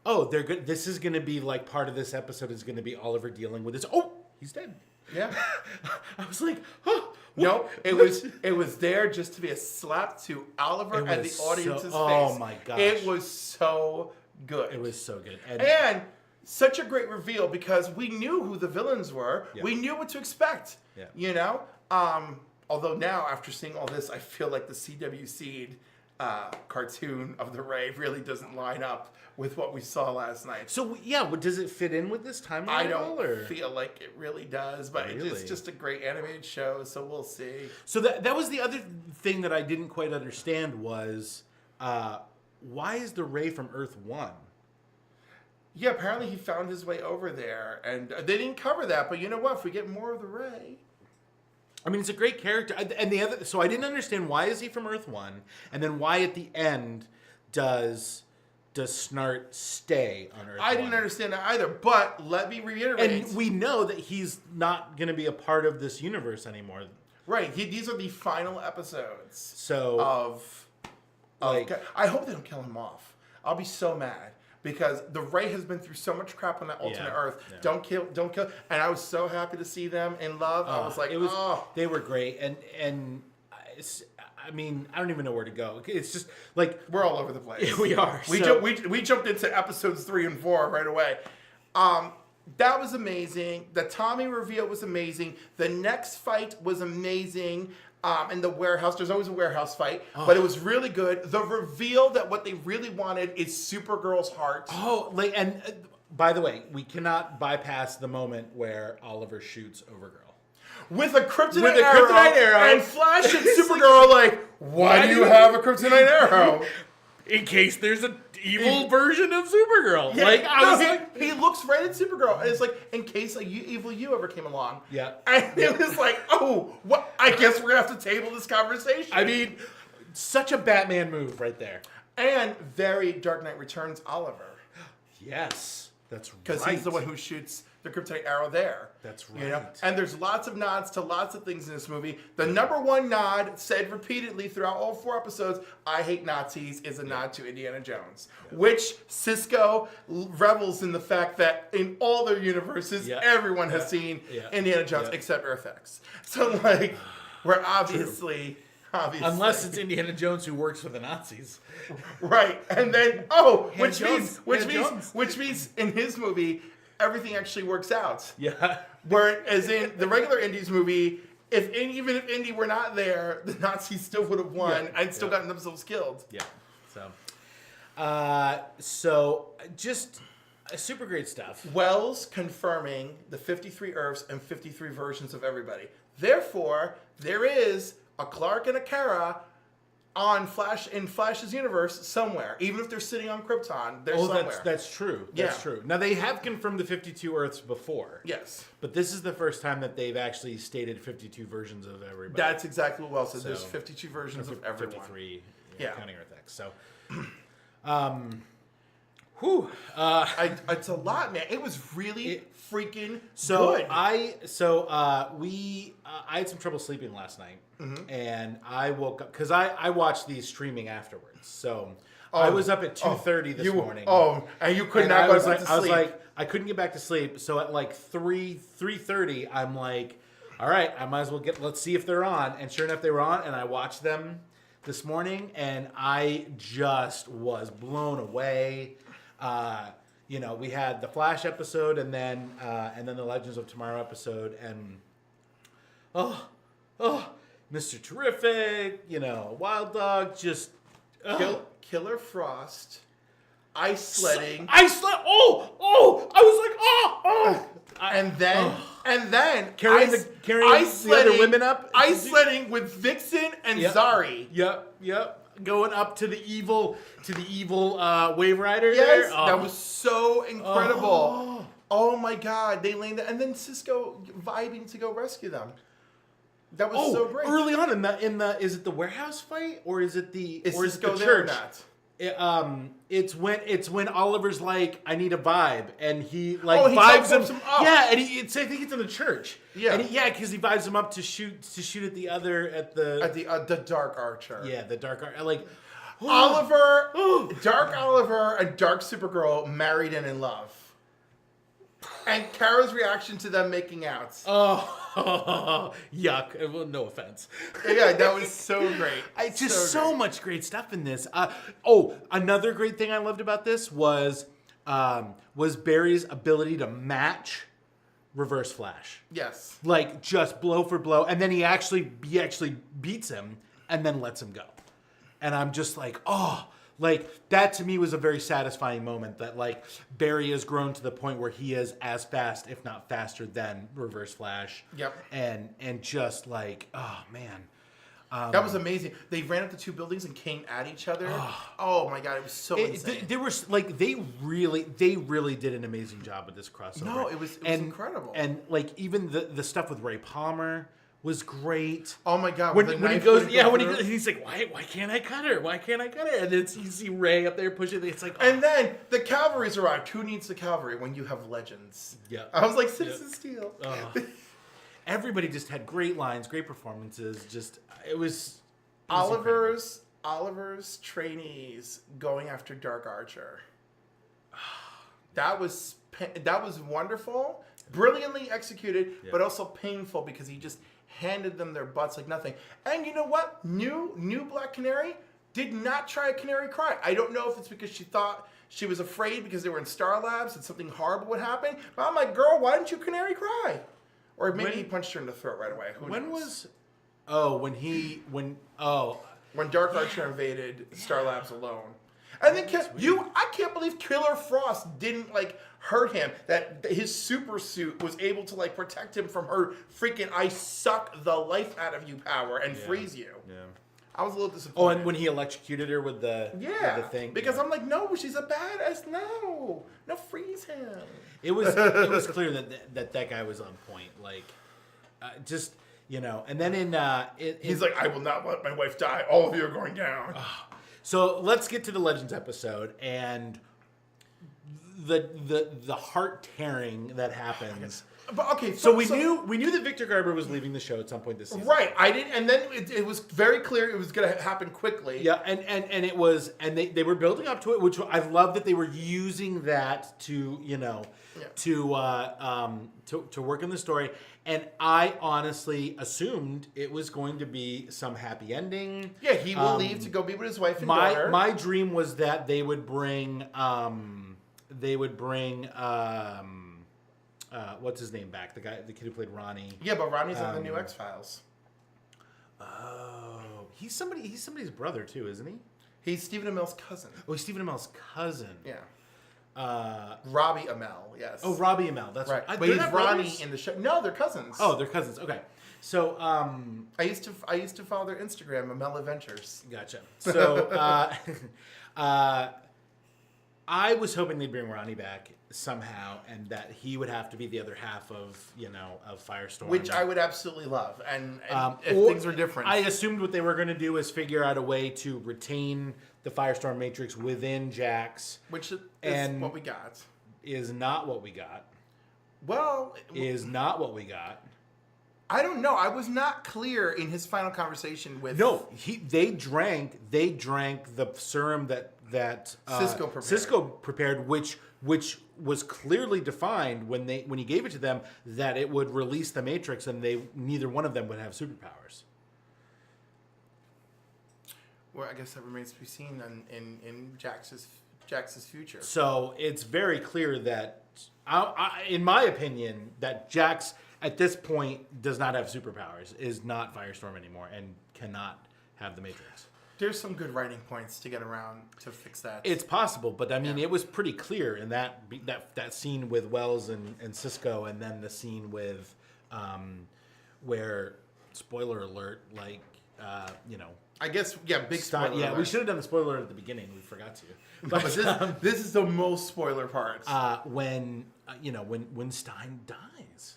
S1: oh, they're good. This is gonna be like part of this episode is gonna be Oliver dealing with this. Oh, he's dead.
S2: Yeah.
S1: I was like, oh,
S2: No, it was there just to be a slap to Oliver
S1: It
S2: and
S1: was
S2: the audience's face.
S1: oh my gosh.
S2: It was so good.
S1: It was so good.
S2: and such a great reveal because we knew who the villains were.
S1: Yeah.
S2: We knew what to expect.
S1: Yeah.
S2: You know? Although now after seeing all this, I feel like the CW Seed cartoon of the Ray really doesn't line up with what we saw last night.
S1: So yeah, does it fit in with this timeline?
S2: I
S1: at all,
S2: don't
S1: or?
S2: feel like it really does, but it's
S1: Really?
S2: just a great animated show, so we'll see.
S1: So that was the other thing that I didn't quite understand was why is the Ray from Earth 1?
S2: Yeah, apparently he found his way over there, and they didn't cover that. But you know what? If we get more of the Ray,
S1: I mean, it's a great character. And the other, so I didn't understand why is he from Earth 1, and then why at the end does Snart stay on Earth 1?
S2: I didn't understand that either. But let me reiterate.
S1: And we know that he's not going to be a part of this universe anymore.
S2: right, these are the final episodes
S1: So
S2: of.
S1: like,
S2: I hope they don't kill him off. I'll be so mad. Because the Ray has been through so much crap on that alternate
S1: Yeah,
S2: Earth.
S1: yeah.
S2: Don't kill. And I was so happy to see them in love. I was like,
S1: they were great, and I mean, I don't even know where to go. It's just like
S2: we're all over the place.
S1: we are.
S2: We jumped into episodes 3 and 4 right away. That was amazing. The Tommy reveal was amazing. The next fight was amazing. In the warehouse, there's always a warehouse fight, but it was really good. The reveal that what they really wanted is Supergirl's heart.
S1: Oh, like, and by the way, we cannot bypass the moment where Oliver shoots Overgirl.
S2: With a kryptonite,
S1: With a kryptonite arrow.
S2: and Flash and Supergirl are like, why do you have a kryptonite arrow?
S1: In case there's an evil version of Supergirl.
S2: Yeah,
S1: like, I was
S2: no,
S1: like,
S2: he looks right at Supergirl, and it's like, in case evil you ever came along.
S1: Yeah.
S2: And it was like, oh, what? I guess we're gonna have to table this conversation.
S1: I mean, such a Batman move right there.
S2: And very Dark Knight Returns Oliver.
S1: Yes, that's right.
S2: Because he's the one who shoots the kryptonite arrow there.
S1: That's
S2: You know?
S1: right.
S2: And there's lots of nods to lots of things in this movie. The number one nod, said repeatedly throughout all 4 episodes, I hate Nazis, is a nod to Indiana Jones. Which Cisco revels in the fact that in all their universes,
S1: Yeah.
S2: everyone has
S1: Yeah.
S2: seen
S1: Yeah.
S2: Indiana Jones
S1: Yeah.
S2: except Earth X. So, like, we're obviously...
S1: Unless it's Indiana Jones who works for the Nazis.
S2: Right, and then which means in his movie everything actually works out.
S1: Yeah.
S2: Whereas in the regular Indy's movie, even if Indy were not there, the Nazis still would have won
S1: Yeah,
S2: and still
S1: yeah.
S2: gotten themselves killed.
S1: Yeah. So just super great stuff.
S2: Wells confirming the 53 Earths and 53 versions of everybody. Therefore, there is a Clark and a Kara on Flash's universe somewhere. Even if they're sitting on Krypton, they're somewhere.
S1: That's true. That's
S2: Yeah.
S1: true. Now they have confirmed the 52 Earths before.
S2: Yes.
S1: But this is the first time that they've actually stated 52 versions of everybody.
S2: That's exactly what Wells said. There's
S1: So-
S2: 52 versions of everyone.
S1: 53,
S2: Yeah.
S1: counting Earth X. So, whew.
S2: It's a lot, man. It was really freaking
S1: So
S2: good.
S1: I had some trouble sleeping last night, and I woke up because I watched these streaming afterwards. So I was up at 2:30 this morning.
S2: And you could
S1: And
S2: not
S1: I
S2: go
S1: was
S2: back
S1: like,
S2: to
S1: I was
S2: sleep.
S1: like, I couldn't get back to sleep. So at like 3:30, I'm like, all right, I might as well let's see if they're on. And sure enough, they were on, and I watched them this morning, and I just was blown away. We had the Flash episode and then the Legends of Tomorrow episode, and Mr. Terrific, Wild Dog, just
S2: Killer Frost, ice sledding,
S1: I was like,
S2: and then
S1: carrying
S2: ice
S1: the other
S2: sledding,
S1: women up,
S2: ice sledding with Vixen and Zari.
S1: Yep, going up to the evil Wave Rider.
S2: Yes,
S1: there.
S2: that was so incredible. Oh my God, they landed, and then Cisco vibing to go rescue them. That was so great.
S1: Early on in the is it the warehouse fight or is it the
S2: Cisco
S1: the
S2: there or
S1: church?
S2: not?
S1: It's when Oliver's like, I need a vibe, and he
S2: he
S1: vibes
S2: teleports
S1: him
S2: him up.
S1: Yeah, and I think it's in the church.
S2: Yeah.
S1: and because he vibes him up to shoot at the
S2: The Dark Archer.
S1: the dark art
S2: Oliver, Dark Oliver, and Dark Supergirl married and in love. And Kara's reaction to them making out.
S1: Yuck. Well, no offense.
S2: Yeah, that was so great.
S1: So much great stuff in this. Another great thing I loved about this was Barry's ability to match Reverse Flash.
S2: Yes.
S1: Like just blow for blow, and then he actually beats him and then lets him go. And I'm just like, that to me was a very satisfying moment that like Barry has grown to the point where he is as fast, if not faster, than Reverse Flash.
S2: Yep.
S1: And just like, oh man.
S2: That was amazing. They ran up the two buildings and came at each other. Oh my God, it was so insane.
S1: There was like they really did an amazing job with this crossover.
S2: No, it was incredible.
S1: And like even the stuff with Ray Palmer was great.
S2: Oh my God!
S1: When he goes, he's like, why can't I cut her? Why can't I cut her? And it's you see Ray up there pushing. It's like,
S2: and then the cavalry's arrived. Who needs the cavalry when you have legends?
S1: Yeah,
S2: I was like Citizen Steel.
S1: Everybody just had great lines, great performances. It was
S2: Oliver's trainees going after Dark Archer. That was wonderful, brilliantly executed, but also painful because he just handed them their butts like nothing. And you know what? New Black Canary did not try a canary cry. I don't know if it's because she thought she was afraid because they were in Star Labs and something horrible would happen. But I'm like, girl, why didn't you canary cry? Or maybe he punched her in the throat right away. When Dark Archer invaded Star Labs alone. And then I can't believe Killer Frost didn't like hurt him. That his super suit was able to like protect him from her freaking "I suck the life out of you" power and freeze you.
S1: Yeah.
S2: I was a little disappointed.
S1: And when he electrocuted her with the thing.
S2: Because I'm like, no, she's a badass. No, freeze him.
S1: It was clear that guy was on point. Like, and then
S2: he's like, I will not let my wife die. All of you are going down.
S1: So let's get to the Legends episode and the heart tearing that happens.
S2: But okay,
S1: so we knew that Victor Garber was leaving the show at some point this season.
S2: Right, I didn't, and then it was very clear it was going to happen quickly.
S1: Yeah, and it was, and they were building up to it, which I love that they were using that to to work in the story. And I honestly assumed it was going to be some happy ending.
S2: Yeah, he will leave to go be with his wife and daughter.
S1: My dream was that they would bring what's his name back? The kid who played Ronnie.
S2: Yeah, but Ronnie's on the new X-Files.
S1: Oh, he's somebody's brother too, isn't he?
S2: He's Stephen Amell's cousin.
S1: Oh, he's Stephen Amell's cousin.
S2: Yeah. Robbie Amell, yes.
S1: Oh, Robbie Amell, that's right.
S2: But he's Ronnie in the show. No, they're cousins.
S1: Oh, they're cousins. Okay. So,
S2: I used to follow their Instagram, Amell Adventures.
S1: Gotcha. So, I was hoping they'd bring Ronnie back somehow, and that he would have to be the other half of Firestorm,
S2: which I would absolutely love. And if things were different,
S1: I assumed what they were going to do is figure out a way to retain the Firestorm Matrix within Jax,
S2: which is what we got.
S1: Is not what we got.
S2: Well,
S1: is not what we got.
S2: I don't know. I was not clear in his final conversation with.
S1: No, they drank the serum that
S2: Cisco
S1: prepared, which was clearly defined when he gave it to them that it would release the Matrix and neither one of them would have superpowers. Well,
S2: I guess that remains to be seen in Jax's Jax's future.
S1: So it's very clear that, in my opinion, that Jax at this point does not have superpowers, is not Firestorm anymore, and cannot have the Matrix.
S2: There's some good writing points to get around to fix that.
S1: It's possible, but I mean, it was pretty clear in that scene with Wells and Cisco, and then the scene with where, spoiler alert, like
S2: I guess, big spoiler.
S1: Yeah,
S2: alert.
S1: we should have done the spoiler alert at the beginning. We forgot to.
S2: But this is the most spoiler part.
S1: When Stein dies.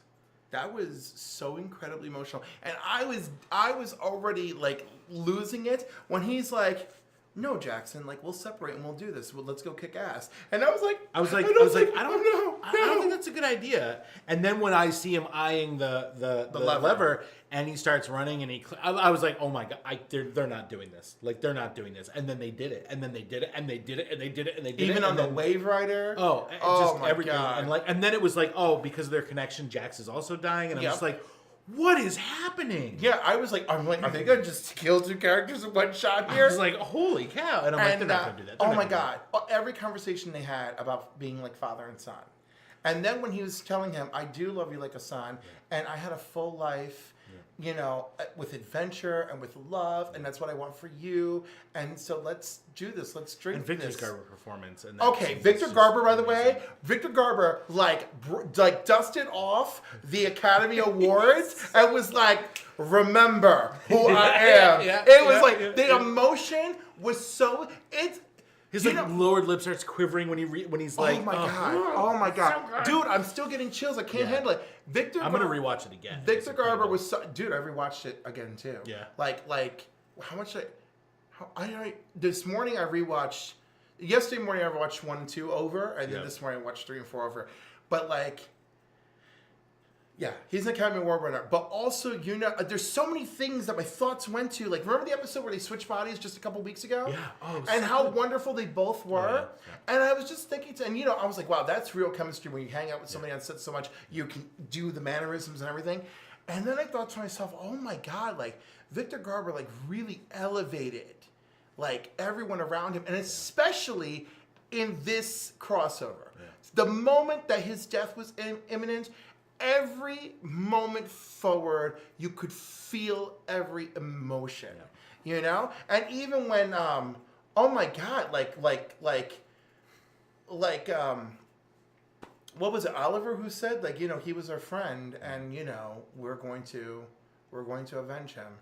S2: That was so incredibly emotional, and I was already like losing it when he's like, "No, Jackson, like we'll separate and we'll do this. Let's go kick ass." And I was like,
S1: I don't think that's a good idea. And then when I see him eyeing the lever, and he starts running, and I was like, oh my god, they're not doing this. Like they're not doing this. And then they did it, and then they did it, and they did it, and they did it, and they did it.
S2: Even on the Wave Rider.
S1: Oh, just
S2: my
S1: everything.
S2: God.
S1: And then it was like, oh, because of their connection, Jax is also dying, and I'm just like, what is happening?
S2: Yeah, I was like, are they gonna just kill two characters in one shot here?
S1: I was like, holy cow! And I'm like, they're not gonna do that.
S2: Oh my god! Every conversation they had about being like father and son, and then when he was telling him, "I do love you like a son, and I had a full life." With adventure and with love, and that's what I want for you. And so let's do this. Let's drink
S1: and Victor
S2: this.
S1: Garber performance. And
S2: Okay, Victor Garber, by the way, Victor Garber like dusted off the Academy Awards and was like, "Remember who I am." The emotion was so
S1: His lower lip starts quivering when he's like,
S2: oh my god, so dude, I'm still getting chills. I can't handle it.
S1: I'm gonna rewatch it again.
S2: Victor Garber was dude. I rewatched it again too.
S1: Yeah.
S2: Like how much this morning I rewatched. Yesterday morning I watched 1 and 2 over, and then this morning I watched 3 and 4 over. But like. Yeah, he's an Academy Award winner. But also, there's so many things that my thoughts went to. Like, remember the episode where they switched bodies just a couple weeks ago?
S1: Yeah. Oh,
S2: and how wonderful they both were.
S1: Yeah.
S2: And I was just thinking, I was like, wow, that's real chemistry when you hang out with somebody on set so much, you can do the mannerisms and everything. And then I thought to myself, oh my God, like, Victor Garber, like, really elevated, like, everyone around him. And especially in this crossover. Yeah. The moment that his death was imminent, every moment forward, you could feel every emotion, And even when, oh my God, what was it? Oliver who said, like, he was our friend, and we're going to avenge him.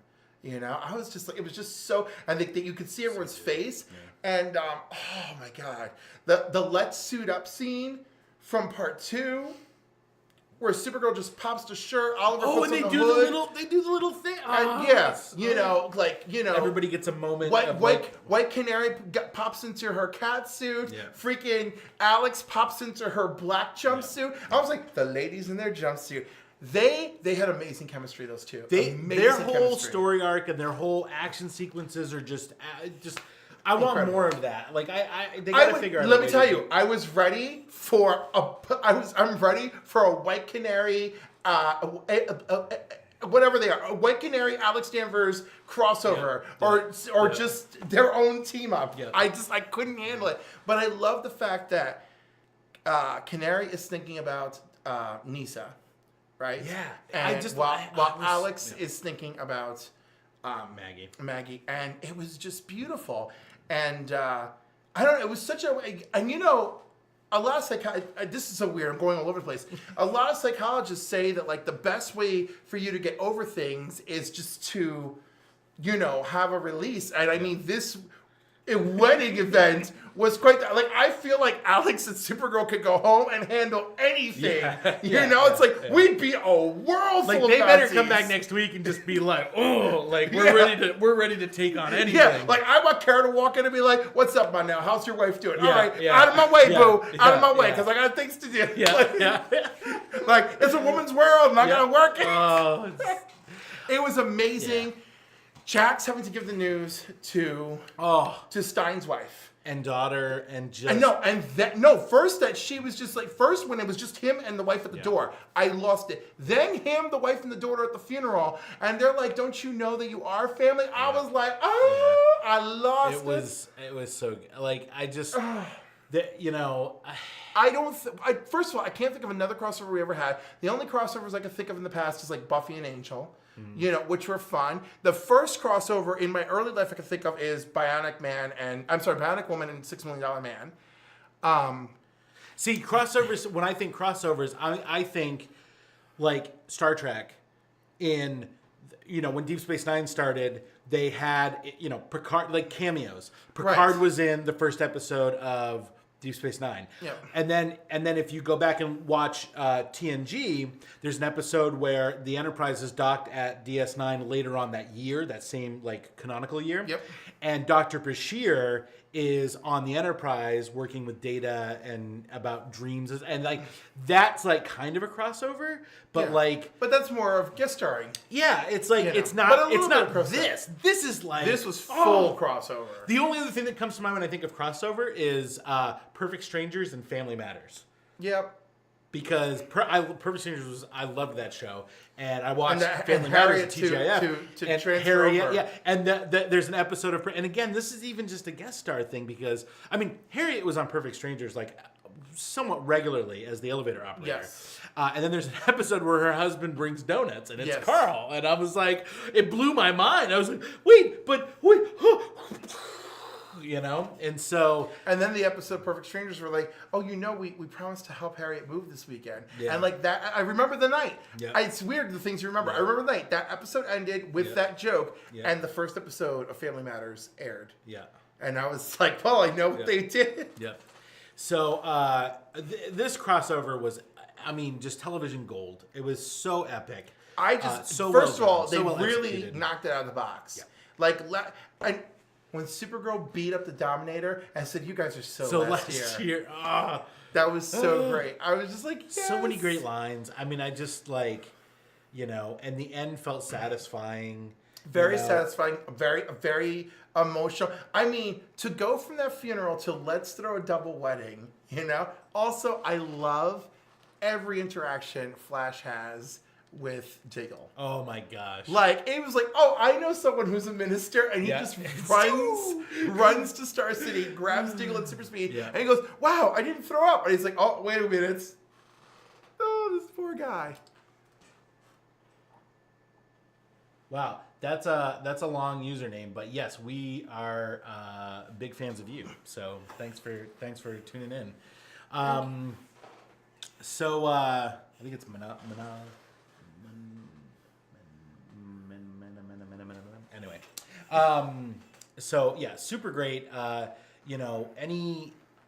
S2: I was just like, it was just so. I think that you could see everyone's face, and oh my God, the let's suit up scene from part 2. Where Supergirl just pops the shirt, Oliver puts on the hood.
S1: They do the little thing.
S2: And
S1: everybody gets a moment.
S2: White Canary pops into her cat suit. Yeah. Freaking Alex pops into her black jumpsuit. Yeah. I was like, the ladies in their jumpsuit. They had amazing chemistry. Those two.
S1: Their whole story arc and their whole action sequences are just. I want
S2: incredible.
S1: More of that. Like they gotta figure out.
S2: Let me tell you, I was ready for I'm ready for a White Canary, whatever they are, a White Canary, Alex Danvers crossover, or just their own team up. Yeah. I couldn't handle it. But I love the fact that Canary is thinking about Nyssa, right?
S1: Yeah.
S2: And while Alex is thinking about Maggie, and it was just beautiful. And I don't know, it was such a, and a lot of this is so weird, I'm going all over the place. A lot of psychologists say that like the best way for you to get over things is just to, have a release. And I mean, this wedding event was quite, like, I feel like Alex and Supergirl could go home and handle anything. It's like, we'd be a world full of
S1: they better
S2: Nazis.
S1: come back next week and just be like, oh, like we're ready to take on anything.
S2: Yeah, like I want Kara to walk in and be like, what's up, man? Now, how's your wife doing? All right, out of my way, boo. Out of my way, because I got things to do. Like, it's a woman's world, and I gotta work it.
S1: Oh,
S2: it was amazing. Yeah. Jax having to give the news to Stein's wife
S1: and daughter, and just
S2: first that she was just like, first when it was just him and the wife at the door, I lost it. Then him, the wife, and the daughter at the funeral, and they're like, "Don't you know that you are family?" I was like, I lost it.
S1: It was so good. Like I just
S2: I don't. First of all, I can't think of another crossover we ever had. The only crossovers I can think of in the past is like Buffy and Angel, which were fun. The first crossover in my early life I can think of is Bionic Woman and $6 Million Man.
S1: See, crossovers, when I think crossovers, I think like Star Trek when Deep Space Nine started, they had, Picard, like cameos. Picard was in the first episode of Deep Space Nine.
S2: Yeah.
S1: And then if you go back and watch TNG, there's an episode where the Enterprise is docked at DS9 later on that year, that same like canonical year.
S2: Yep.
S1: And Dr. Bashir is on the Enterprise working with Data and about dreams, and like that's like kind of a crossover, but
S2: but that's more of guest starring.
S1: Yeah, it's like it's
S2: But
S1: not
S2: a little bit of
S1: this. This is like
S2: This was full crossover.
S1: The only other thing that comes to mind when I think of crossover is Perfect Strangers and Family Matters.
S2: Yep.
S1: Because Perfect Strangers I loved that show, and I watched Family
S2: and
S1: Matters
S2: Harriet
S1: at TGIF.
S2: to
S1: and
S2: transfer
S1: Harriet,
S2: over.
S1: yeah, and there's an episode of, and again, this is even just a guest star thing because Harriet was on Perfect Strangers like somewhat regularly as the elevator operator.
S2: Yes.
S1: And then there's an episode where her husband brings donuts, and it's
S2: Yes.
S1: Carl, and I was like, it blew my mind. I was like, wait, and so.
S2: And then the episode Perfect Strangers were like, we promised to help Harriet move this weekend.
S1: Yeah.
S2: And like that, I remember the night.
S1: Yeah.
S2: It's weird the things you remember.
S1: Yeah.
S2: I remember the night. That episode ended with that joke.
S1: Yeah.
S2: And the first episode of Family Matters aired.
S1: Yeah.
S2: And I was like, well, I know what they did.
S1: Yeah. So this crossover was, just television gold. It was so epic.
S2: First of all, they
S1: so well
S2: really
S1: executed.
S2: knocked it out of the box.
S1: Yeah.
S2: When Supergirl beat up the Dominator and said, "You guys are so
S1: last year.
S2: That was so great. I was just like, yes.
S1: So many great lines. I just like, and the end felt satisfying.
S2: Very satisfying, very emotional. To go from that funeral to let's throw a double wedding, Also, I love every interaction Flash has with Diggle.
S1: Oh my gosh.
S2: Like, it was like, I know someone who's a minister, and he just runs to Star City, grabs Diggle at super speed, and he goes, wow, I didn't throw up. And he's like, oh, wait a minute. Oh, this poor guy.
S1: Wow, that's a long username, but yes, we are big fans of you. So thanks for tuning in. So I think it's anyway. So yeah, super great.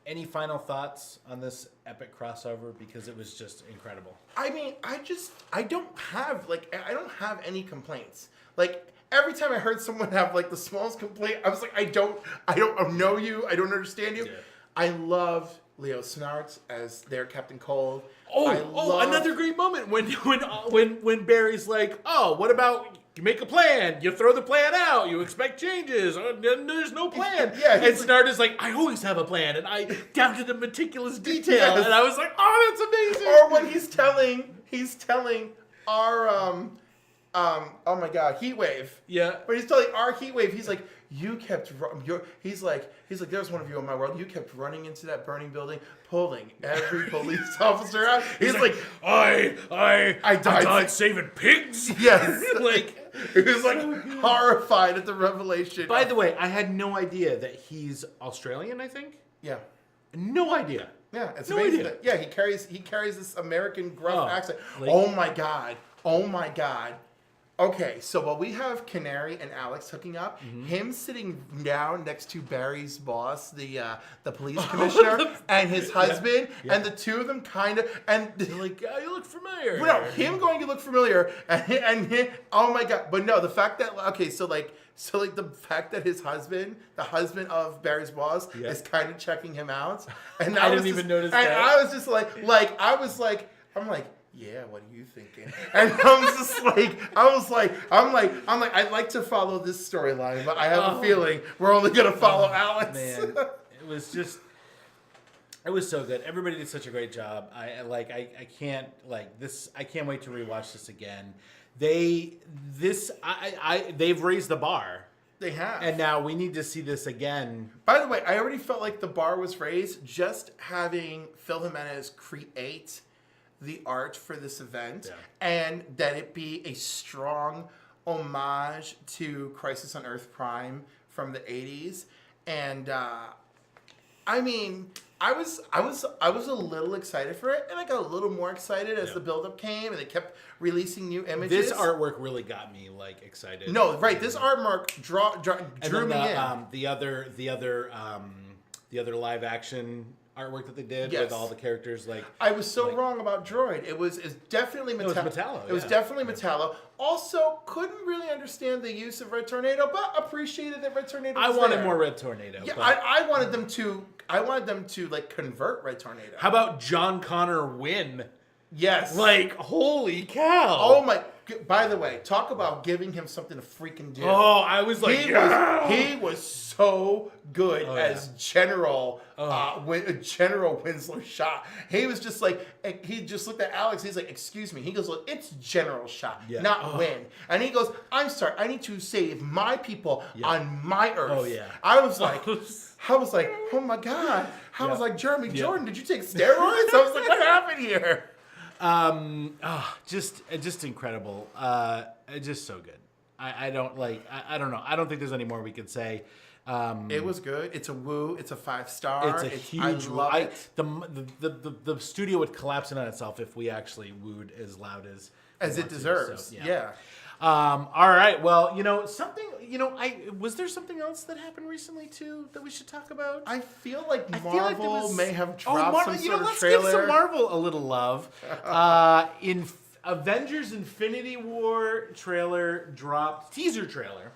S1: Any final thoughts on this epic crossover, because it was just incredible?
S2: I don't have any complaints. Like, every time I heard someone have like the smallest complaint, I was like, I don't know you. I don't understand you.
S1: Yeah.
S2: I love Leo Snart as their Captain Cold.
S1: Another great moment when Barry's like, what about you make a plan, you throw the plan out, you expect changes, and there's no plan.
S2: Yeah,
S1: and Snart is like, I always have a plan, and I down to the meticulous detail.
S2: Yes.
S1: And I was like, that's amazing.
S2: Or when he's telling our oh my god, Heatwave.
S1: Yeah.
S2: When he's telling our Heatwave, he's like, he's like, there's one of you in my world. You kept running into that burning building, pulling every police officer out. He's like,
S1: I died saving pigs.
S2: yes.
S1: Like,
S2: he was like horrified at the revelation.
S1: by the way, I had no idea that he's Australian, I think.
S2: Yeah.
S1: No idea.
S2: Yeah, it's
S1: No
S2: amazing.
S1: idea.
S2: Yeah, he carries this American gruff accent.
S1: like-
S2: Oh my god. Okay, so while we have Canary and Alex hooking up, him sitting down next to Barry's boss, the police commissioner, and his husband, and the two of them kind of, and
S1: You're like, you look familiar.
S2: no, him going to look familiar, and him, oh my god, but no, the fact that the fact that his husband, the husband of Barry's boss, is kind of checking him out, and
S1: I didn't even notice that.
S2: and I was just I'm like, yeah, what are you thinking? And I'm like, I'd like to follow this storyline, but I have a feeling we're only gonna follow Alex.
S1: Man, it was so good. Everybody did such a great job. I can't wait to rewatch this again. They've raised the bar
S2: They have.
S1: And now we need to see this again.
S2: By the way, I already felt like the bar was raised just having Phil Jimenez create the art for this event, and that it be a strong homage to Crisis on Earth Prime from the 80s. And I mean, I was a little excited for it, and I got a little more excited as the build-up came, and they kept releasing new images.
S1: This artwork really got me like excited.
S2: No, right. This artwork drew me in.
S1: The other live action artwork that they did
S2: Yes.
S1: with all the characters, like
S2: I was so wrong about Droid. It's definitely
S1: was
S2: Metallo.
S1: Metallo,
S2: It was
S1: yeah.
S2: definitely Metallo. Also, couldn't really understand the use of Red Tornado, but appreciated that Red Tornado
S1: I
S2: was
S1: wanted
S2: there.
S1: more Red Tornado.
S2: Yeah,
S1: but
S2: I wanted them to. I wanted them to like convert Red Tornado.
S1: how about John Connor win?
S2: Yes.
S1: Like, holy cow!
S2: Oh my. By the way, talk about giving him something to freaking do.
S1: Oh, I was like,
S2: He was so good as General General Winslow Shot. He was just like, he just looked at Alex. He's like, excuse me. He goes, look, it's General Shot, not Win. And he goes, I'm sorry. I need to save my people on my Earth.
S1: Oh, yeah.
S2: I was like, oh my God. I was like, Jeremy Jordan, did you take steroids? I was like, what happened here?
S1: Just incredible. Just so good. I don't like. I don't know. I don't think there's any more we could say.
S2: It was good. It's a woo. It's a 5-star.
S1: It's a huge.
S2: I love it.
S1: The studio would collapse in on itself if we actually wooed as loud as
S2: As
S1: we
S2: it
S1: want to,
S2: deserves.
S1: so,
S2: Yeah.
S1: All right. Well, something. Was there something else that happened recently too that we should talk about?
S2: I feel like
S1: I
S2: Marvel
S1: feel like there was-
S2: may have dropped some sort of
S1: let's
S2: trailer.
S1: give some Marvel a little love. In Avengers Infinity War trailer dropped, teaser trailer.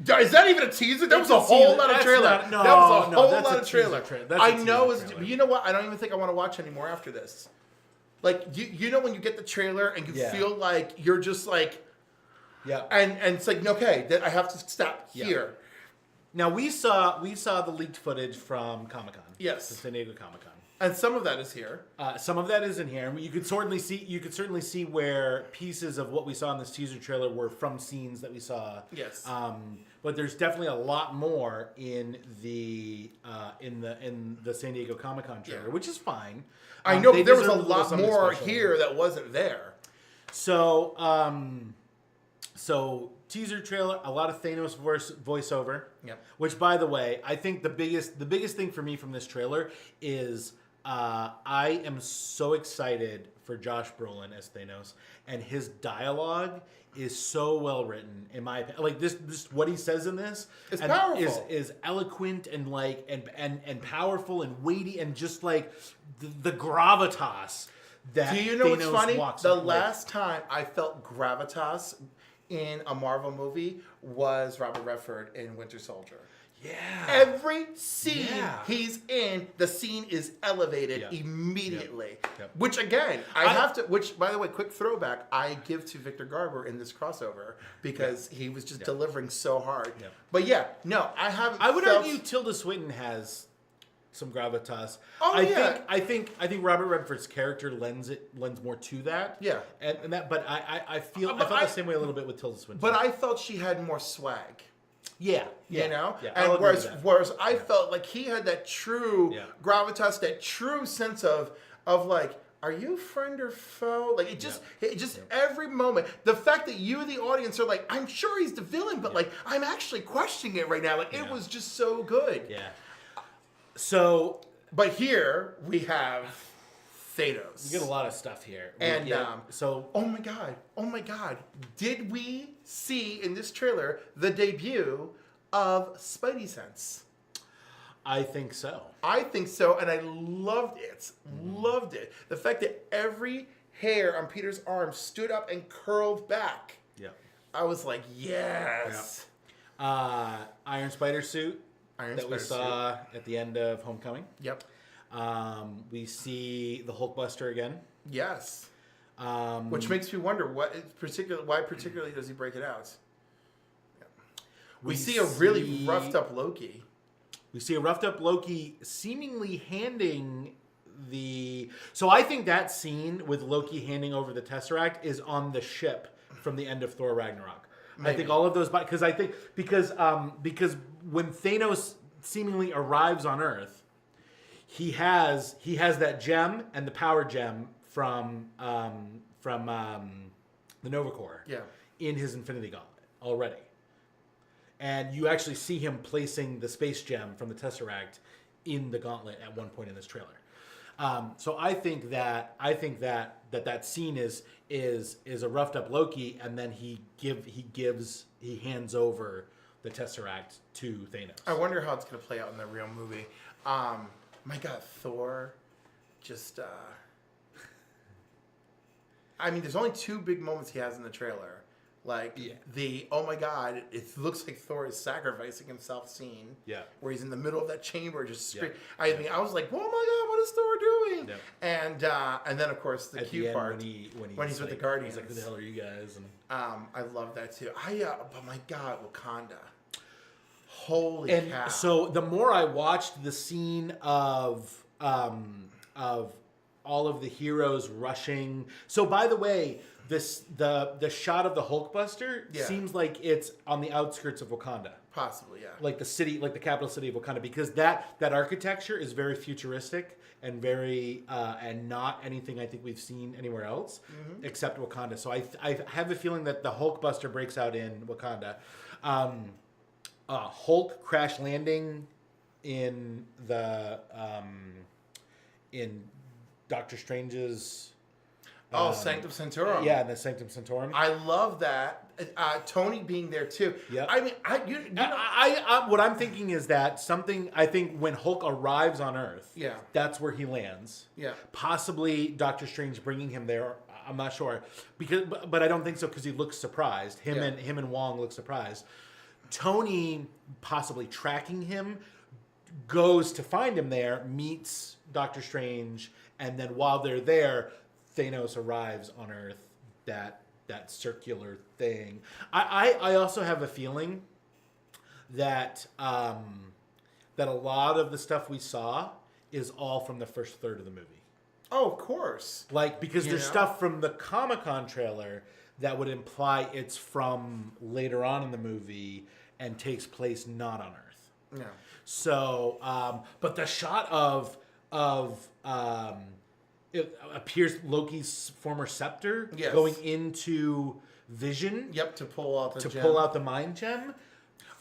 S2: Is that even a teaser? That
S1: It's
S2: was a
S1: a
S2: whole
S1: teaser.
S2: lot of
S1: That's
S2: trailer.
S1: not- no,
S2: that was a
S1: no,
S2: whole
S1: that's
S2: lot
S1: a
S2: of
S1: teaser
S2: trailer.
S1: trailer. That's a
S2: I
S1: teaser
S2: know. It's,
S1: trailer.
S2: you know what? I don't even think I want to watch anymore after this. Like you know when you get the trailer and you feel like you're just like,
S1: Yeah.
S2: and it's like okay, that I have to stop here.
S1: Now we saw the leaked footage from Comic-Con.
S2: Yes.
S1: The San Diego Comic-Con.
S2: And some of that is here.
S1: Some of that is in here. You could certainly see where pieces of what we saw in this teaser trailer were from scenes that we saw.
S2: Yes.
S1: But there's definitely a lot more in the San Diego Comic-Con trailer, which is fine.
S2: I know,
S1: They
S2: but there was a
S1: deserve little
S2: lot
S1: something
S2: more
S1: special.
S2: here that wasn't there.
S1: So teaser trailer, a lot of Thanos voiceover.
S2: Yep.
S1: Which, by the way, I think the biggest thing for me from this trailer is I am so excited for Josh Brolin as Thanos, and his dialogue is so well written in my opinion. Like this what he says in this
S2: It's
S1: and
S2: powerful.
S1: is eloquent and like and powerful and weighty and just like the gravitas that
S2: Do you know what's
S1: Thanos
S2: funny?
S1: walks
S2: The
S1: with.
S2: last time I felt gravitas in a Marvel movie was Robert Redford in Winter Soldier.
S1: Yeah.
S2: Every scene
S1: Yeah.
S2: he's in, the scene is elevated
S1: Yeah.
S2: immediately.
S1: Yep.
S2: Which again, I have to. Which, by the way, quick throwback, I give to Victor Garber in this crossover because he was just delivering so hard.
S1: Yeah.
S2: But yeah, no, I haven't.
S1: I would
S2: felt-
S1: argue Tilda Swinton has some gravitas.
S2: Oh, yeah.
S1: I think Robert Redford's character lends more to that.
S2: Yeah.
S1: And that, but I felt
S2: But
S1: the same way a little bit with Tilda Swinton.
S2: But I felt she had more swag.
S1: yeah,
S2: You know,
S1: yeah, I'll
S2: and
S1: agree with that.
S2: whereas I felt like he had that true
S1: Yeah.
S2: gravitas, that true sense of like, are you friend or foe? Like it just every moment, the fact that you, the audience, are like, I'm sure he's the villain, but like I'm actually questioning it right now. Like it was just so good.
S1: Yeah. So
S2: But here we have Thanos.
S1: you get a lot of stuff here,
S2: And,
S1: so
S2: Oh my god! Did we see in this trailer the debut of Spidey Sense?
S1: I think so.
S2: I think so, and I loved it. Loved it. The fact that every hair on Peter's arm stood up and curled back.
S1: Yeah.
S2: I was like, yes.
S1: Iron Spider suit
S2: Iron
S1: that we
S2: Spider
S1: saw at the end of Homecoming.
S2: Yep.
S1: We see the Hulkbuster again.
S2: Yes. Which makes me wonder why particularly does he break it out? Yeah. We see a really roughed up Loki.
S1: We see a roughed up Loki seemingly handing the... So I think that scene with Loki handing over the Tesseract is on the ship from the end of Thor Ragnarok. I
S2: Maybe.
S1: think all of those because because when Thanos seemingly arrives on Earth, he has that gem and the power gem from the Nova Corps
S2: Yeah.
S1: in his Infinity Gauntlet already. And you actually see him placing the space gem from the Tesseract in the gauntlet at one point in this trailer. So I think that scene is a roughed up Loki, and then he hands over the Tesseract to Thanos.
S2: I wonder how it's going to play out in the real movie. My God, Thor, just. I mean, there's only two big moments he has in the trailer. Like oh my God, it looks like Thor is sacrificing himself scene.
S1: Yeah.
S2: Where he's in the middle of that chamber just screaming.
S1: Yeah.
S2: I mean, I was like, oh my God, what is Thor doing?
S1: Yeah.
S2: And then of course the
S1: At
S2: cute
S1: the end,
S2: part
S1: when he's
S2: with the
S1: like,
S2: Guardians.
S1: he's like, who the hell are you guys? And
S2: I love that too. But my God, Wakanda. Holy cow.
S1: so the more I watched the scene of all of the heroes rushing. So by the way, the shot of the Hulkbuster seems like it's on the outskirts of Wakanda.
S2: Possibly, yeah.
S1: Like the city, like the capital city of Wakanda, because that architecture is very futuristic and very and not anything I think we've seen anywhere else except Wakanda. So I have a feeling that the Hulkbuster breaks out in Wakanda. Hulk crash landing in the in Doctor Strange's
S2: Sanctum Sanctorum.
S1: Yeah, the Sanctum Sanctorum.
S2: I love that. Tony being there too.
S1: Yep.
S2: I mean,
S1: what I'm thinking is that I think when Hulk arrives on Earth, that's where he lands.
S2: Yeah.
S1: Possibly Doctor Strange bringing him there. I'm not sure but I don't think so because he looks surprised. Him and Wong look surprised. Tony possibly tracking him goes to find him there, meets Doctor Strange, and then while they're there, Thanos arrives on Earth. That circular thing. I also have a feeling that that a lot of the stuff we saw is all from the first third of the movie.
S2: Oh, of course.
S1: Like because there's stuff from the Comic-Con trailer that would imply it's from later on in the movie and takes place not on Earth.
S2: Yeah.
S1: So, but the shot of it appears Loki's former scepter going into Vision.
S2: Yep, to pull out the gem.
S1: pull out the mind gem.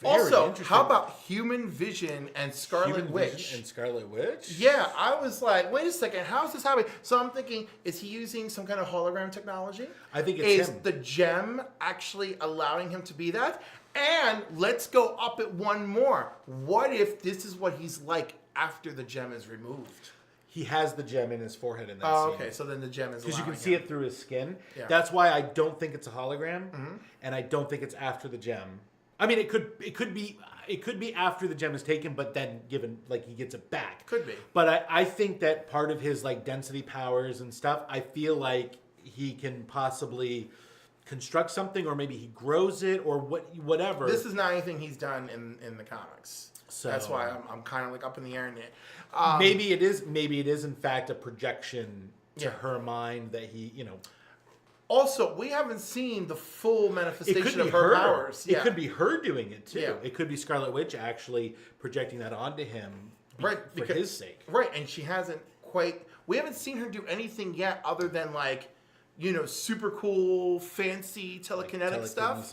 S1: Very
S2: Also,
S1: interesting.
S2: how about Human Vision and Scarlet
S1: Human
S2: Witch?
S1: Vision and Scarlet Witch?
S2: Yeah, I was like, wait a second, how is this happening? So I'm thinking, is he using some kind of hologram technology?
S1: I think it's
S2: him.
S1: him.
S2: The gem actually allowing him to be that? And let's go up it one more. What if this is what he's like after the gem is removed?
S1: He has the gem in his forehead in that scene.
S2: Oh, okay. So then the gem is
S1: Because you can
S2: allowing
S1: see
S2: him.
S1: it through his skin.
S2: Yeah.
S1: That's why I don't think it's a hologram, and I don't think it's after the gem. I mean, it could be after the gem is taken, but then given like he gets it back.
S2: Could be.
S1: But I think that part of his like density powers and stuff, I feel like he can possibly construct something, or maybe he grows it, or whatever.
S2: This is not anything he's done in the comics. So that's why I'm kind of like up in the air in it.
S1: Maybe it is. Maybe it is in fact a projection to her mind that he,
S2: Also, we haven't seen the full manifestation of her powers.
S1: It could be her doing it too.
S2: Yeah.
S1: It could be Scarlet Witch actually projecting that onto him,
S2: right?
S1: For his sake.
S2: Right, and she hasn't quite. We haven't seen her do anything yet, other than like, super cool, fancy telekinetic stuff.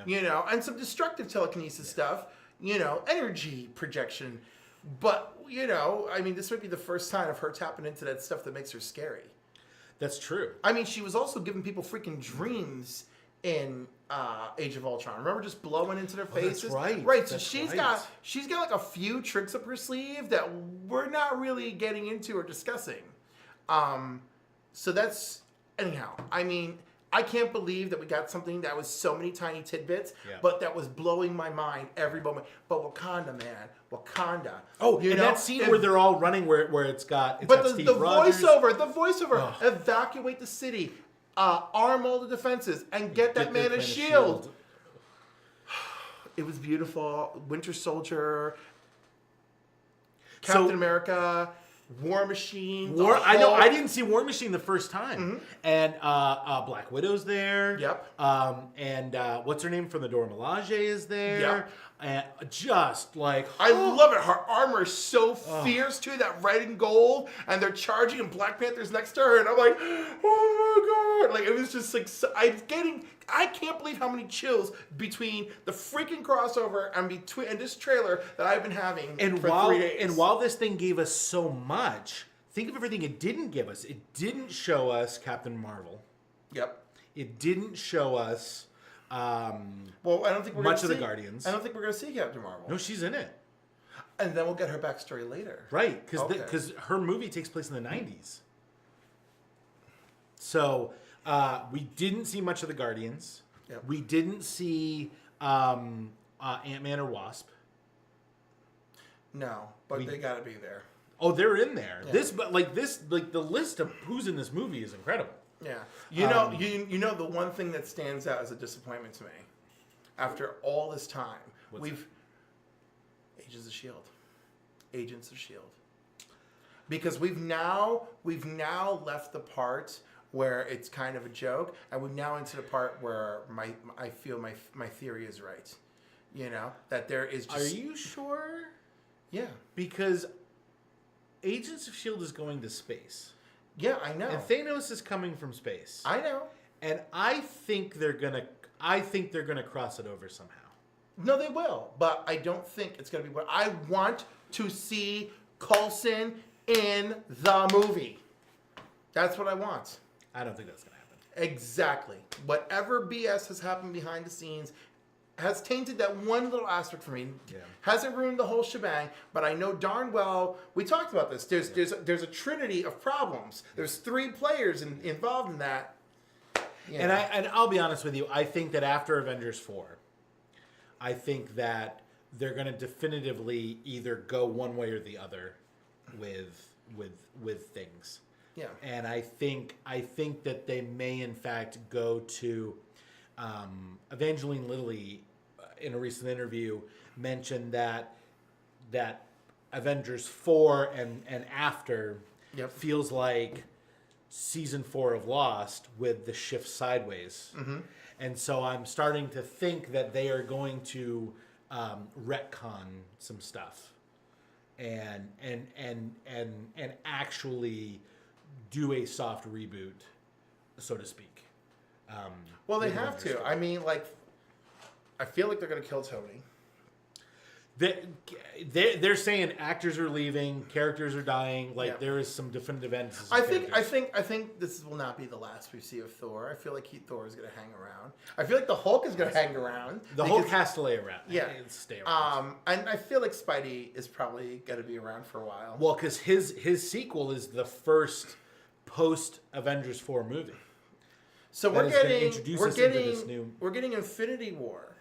S1: Yeah.
S2: And some destructive telekinesis stuff. Energy projection. But I mean, this might be the first time of her tapping into that stuff that makes her scary.
S1: That's true.
S2: I mean, she was also giving people freaking dreams in Age of Ultron. Remember, just blowing into their faces.
S1: That's right.
S2: Right. So
S1: That's
S2: she's
S1: right.
S2: got like a few tricks up her sleeve that we're not really getting into or discussing. So that's anyhow. I mean, I can't believe that we got something that was so many tiny tidbits, but that was blowing my mind every moment. But Wakanda, man, Wakanda.
S1: Oh, and that scene where they're all running, where it's got
S2: the
S1: Rogers.
S2: voiceover, evacuate the city, arm all the defenses, and get that man a shield. It was beautiful. Winter Soldier, Captain America. War Machine.
S1: I know. I
S2: Hulk.
S1: didn't see War Machine the first time, and Black Widow's there.
S2: Yep.
S1: And what's her name from the Dora Milaje is there.
S2: Yep.
S1: And just like
S2: I love it. Her armor is so fierce too, that red and gold, and they're charging, and Black Panther's next to her, and I'm like, oh my god! Like it was just like I can't believe how many chills between the freaking crossover and this trailer that I've been having for 3 days.
S1: And while this thing gave us so much, think of everything it didn't give us. It didn't show us Captain Marvel.
S2: Yep.
S1: It didn't show us.
S2: Well, I don't think we're
S1: much
S2: gonna
S1: of the
S2: see,
S1: Guardians.
S2: I don't think we're going to see Captain Marvel.
S1: No, she's in it.
S2: And then we'll get her backstory later.
S1: Right, because
S2: Okay.
S1: her movie takes place in the 90s. So we didn't see much of the Guardians.
S2: Yep.
S1: We didn't see Ant-Man or Wasp.
S2: No, but they got to be there.
S1: Oh, they're in there.
S2: Yeah.
S1: The list of who's in this movie is incredible.
S2: Yeah, you know, you know the one thing that stands out as a disappointment to me, after all this time, Agents of Shield, Agents of Shield, because we've now left the part where it's kind of a joke, and we're now into the part where I feel my theory is right, you know, that there is just.
S1: Are you sure?
S2: Yeah,
S1: Because Agents of S.H.I.E.L.D. is going to space.
S2: yeah, I know,
S1: And Thanos is coming from space.
S2: I know.
S1: And I think they're gonna cross it over somehow.
S2: No, they will, but I don't think it's going to be what I want to see Coulson in the movie. That's what I want.
S1: I don't think that's gonna happen.
S2: Exactly. Whatever BS has happened behind the scenes has tainted that one little aspect for me.
S1: Yeah.
S2: Hasn't ruined the whole shebang, but I know darn well we talked about this. There's a trinity of problems. There's 3 players involved in that. You know.
S1: And I'll be honest with you, I think that after Avengers 4, I think that they're going to definitively either go one way or the other with things.
S2: Yeah.
S1: And I think that they may in fact go to Evangeline Lilly in a recent interview mentioned that Avengers 4 and after
S2: Yep.
S1: feels like season 4 of Lost with the shift sideways. Mm-hmm. And so I'm starting to think that they are going to retcon some stuff and actually do a soft reboot, so to speak.
S2: Well, they
S1: with
S2: have
S1: Avengers
S2: to.
S1: 4.
S2: I mean, like, I feel like they're going to kill Tony.
S1: They're saying actors are leaving, characters are dying. Like
S2: Yeah.
S1: there is some definitive ends.
S2: I think this will not be the last we see of Thor. I feel like Thor is going to hang around. I feel like the Hulk is going to hang around.
S1: The Hulk has to lay around.
S2: Yeah.
S1: And stay around.
S2: And I feel like Spidey is probably going to be around for a while.
S1: Well, because his sequel is the first post Avengers 4 movie.
S2: So
S1: that is gonna introduce us into this new-
S2: we're getting Infinity War.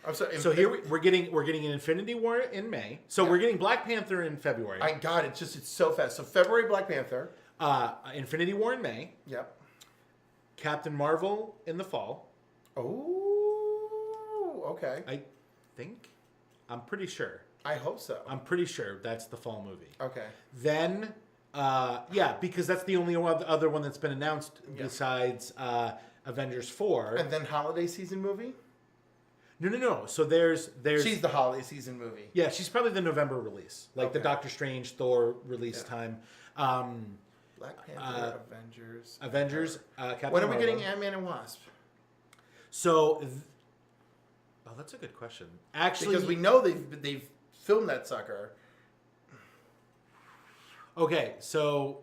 S2: I'm sorry.
S1: So here we're getting an Infinity War in May. So we're getting Black Panther in February.
S2: It's so fast. So February, Black Panther.
S1: Infinity War in May.
S2: Yep.
S1: Captain Marvel in the fall.
S2: Oh, okay.
S1: I think. I'm pretty sure.
S2: I hope so.
S1: I'm pretty sure that's the fall movie.
S2: Okay.
S1: Then, because that's the only other one that's been announced besides Avengers 4.
S2: And then holiday season movie?
S1: No. So there's.
S2: She's the holiday season movie.
S1: Yeah, she's probably the November release, like the
S2: Okay.
S1: Doctor Strange, Thor release time.
S2: Black Panther, Avengers.
S1: Captain
S2: When are we
S1: Marvel.
S2: getting Ant-Man and Wasp?
S1: So, that's a good question. Actually,
S2: Because we know they've filmed that sucker.
S1: okay, so.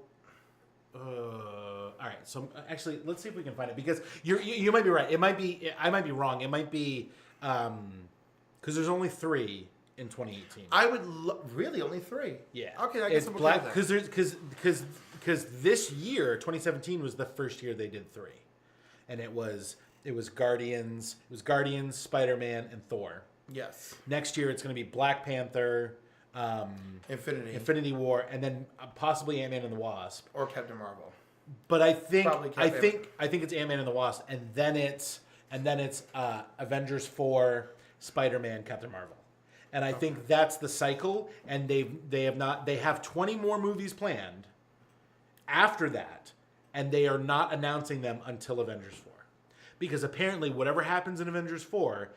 S1: All right. So actually, let's see if we can find it because you might be right. It might be I might be wrong. It might be because there's only 3 in 2018.
S2: I would really only 3.
S1: Yeah.
S2: Okay, I guess
S1: it's
S2: I'm okay
S1: black
S2: with that.
S1: because this year 2017 was the first year they did 3, and it was Guardians, Spider-Man, and Thor.
S2: Yes.
S1: Next year it's going to be Black Panther, Infinity War, and then possibly Ant-Man and the Wasp.
S2: Or Captain Marvel.
S1: But I think
S2: Probably
S1: I
S2: Captain-
S1: think it's Ant-Man and the Wasp, and then it's Avengers 4, Spider-Man, Captain Marvel, And I think that's the cycle, and they have 20 more movies planned after that, and they are not announcing them until Avengers 4. Because apparently whatever happens in Avengers 4,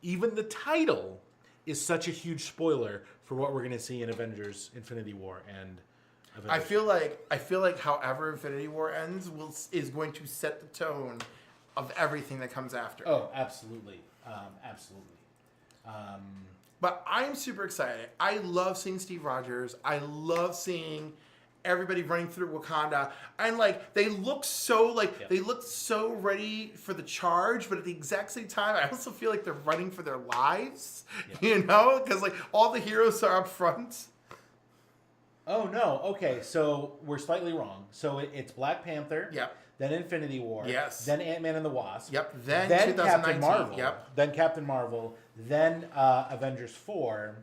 S1: even the title is such a huge spoiler for what we're going to see in Avengers Infinity War and Avengers.
S2: I feel like however Infinity War ends is going to set the tone of everything that comes after.
S1: Oh, absolutely. Absolutely.
S2: But I'm super excited. I love seeing Steve Rogers. I love seeing everybody running through Wakanda, and like they look so they look so ready for the charge, but at the exact same time, I also feel like they're running for their lives. You know, because like all the heroes are up front.
S1: Oh no! Okay, so we're slightly wrong. So it's Black Panther.
S2: Yep.
S1: Then Infinity War.
S2: Yes.
S1: Then Ant-Man and the Wasp.
S2: Yep. Then
S1: Captain
S2: 2019.
S1: Marvel.
S2: Yep.
S1: Then Captain Marvel. Then Avengers 4.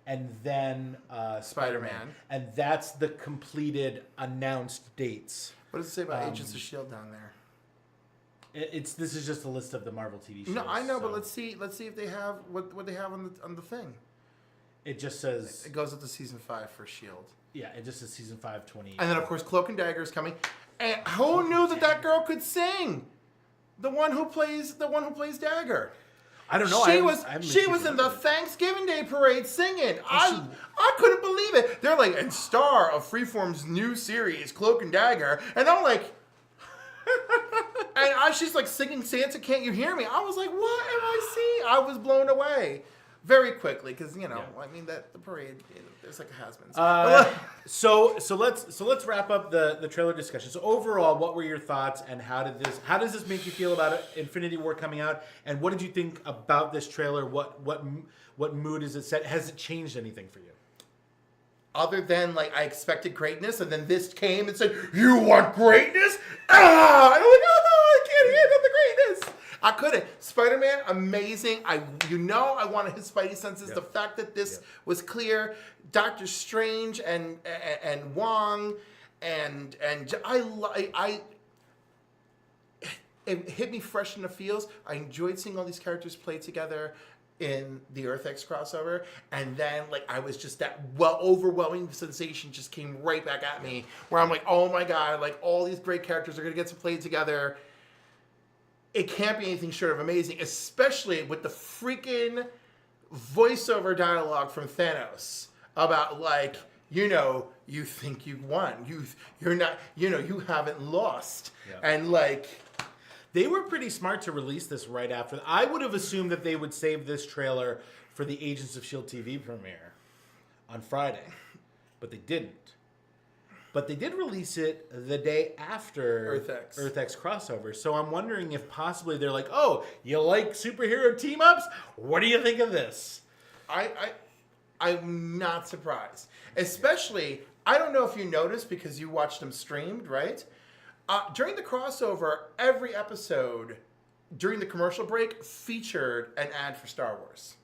S1: And then Spider-Man. And that's the completed announced dates.
S2: What does it say about Agents of S.H.I.E.L.D. down there?
S1: This is just a list of the Marvel TV shows.
S2: No, I know, but let's see if they have what they have on the thing.
S1: It just says
S2: it goes up to season 5 for S.H.I.E.L.D.
S1: Yeah, it just says season 5, 20.
S2: And then of course Cloak and Dagger is coming. And who knew that girl could sing? The one who plays Dagger.
S1: I don't know.
S2: She was in the Thanksgiving Day parade singing. I couldn't believe it. They're like, and star of Freeform's new series, Cloak and Dagger, and I'm like, she's like singing Santa Can't You Hear Me? I was like, what am I seeing? I was blown away very quickly because I mean that the parade, there's like a has-beens.
S1: So let's wrap up the trailer discussion. So overall, what were your thoughts, and how does this make you feel about it, Infinity War coming out, and what did you think about this trailer? What mood is it set? Has it changed anything for you?
S2: Other than like I expected greatness, and then this came and said, "You want greatness?" And I'm like, "Oh, I can't handle the greatness." I couldn't. Spider-Man, amazing. I wanted his Spidey senses.
S1: Yep.
S2: The fact that this was clear. Doctor Strange and Wong and it hit me fresh in the feels. I enjoyed seeing all these characters play together in the Earth X crossover, and then like I was just that overwhelming sensation just came right back at me, where I'm like, oh my god, like all these great characters are gonna get to play together. It can't be anything short of amazing, especially with the freaking voiceover dialogue from Thanos about like, you think you won, you're not, you haven't lost, and like.
S1: They were pretty smart to release this right after. I would have assumed that they would save this trailer for the Agents of S.H.I.E.L.D. TV premiere on Friday, but they didn't. But they did release it the day after Earth X crossover. So I'm wondering if possibly they're like, oh, you like superhero team-ups? What do you think of this?
S2: I'm not surprised. Especially, I don't know if you noticed because you watched them streamed, right? During the crossover, every episode during the commercial break featured an ad for Star Wars.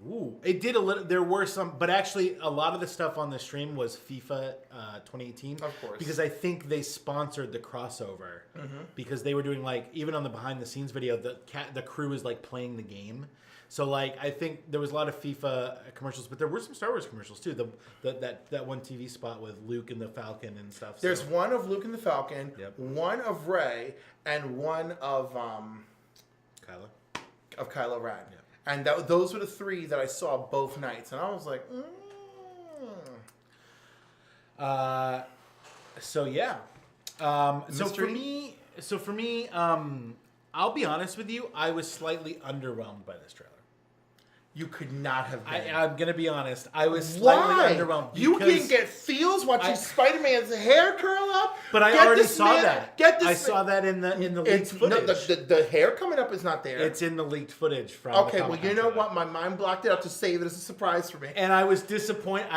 S1: Ooh, it did a little. There were some, but actually, a lot of the stuff on the stream was FIFA 2018.
S2: Of course,
S1: because I think they sponsored the crossover because they were doing like even on the behind the scenes video, the crew is like playing the game. So like I think there was a lot of FIFA commercials, but there were some Star Wars commercials too. That one TV spot with Luke and the Falcon and stuff.
S2: There's one of Luke and the Falcon, one of Rey, and one of Kylo Ren. Yeah. And those were the three that I saw both nights, and I was like,
S1: So yeah. So for me, I'll be honest with you. I was slightly underwhelmed by this trailer.
S2: You could not have been.
S1: I'm gonna be honest. I was slightly underwhelmed.
S2: You didn't get feels watching Spider-Man's hair curl up.
S1: But I already saw that. I saw that in the leaked footage.
S2: No, the hair coming up is not there.
S1: It's in the leaked footage from.
S2: Okay, well you know what? My mind blocked it out to save it as a surprise for me.
S1: And I was disappointed.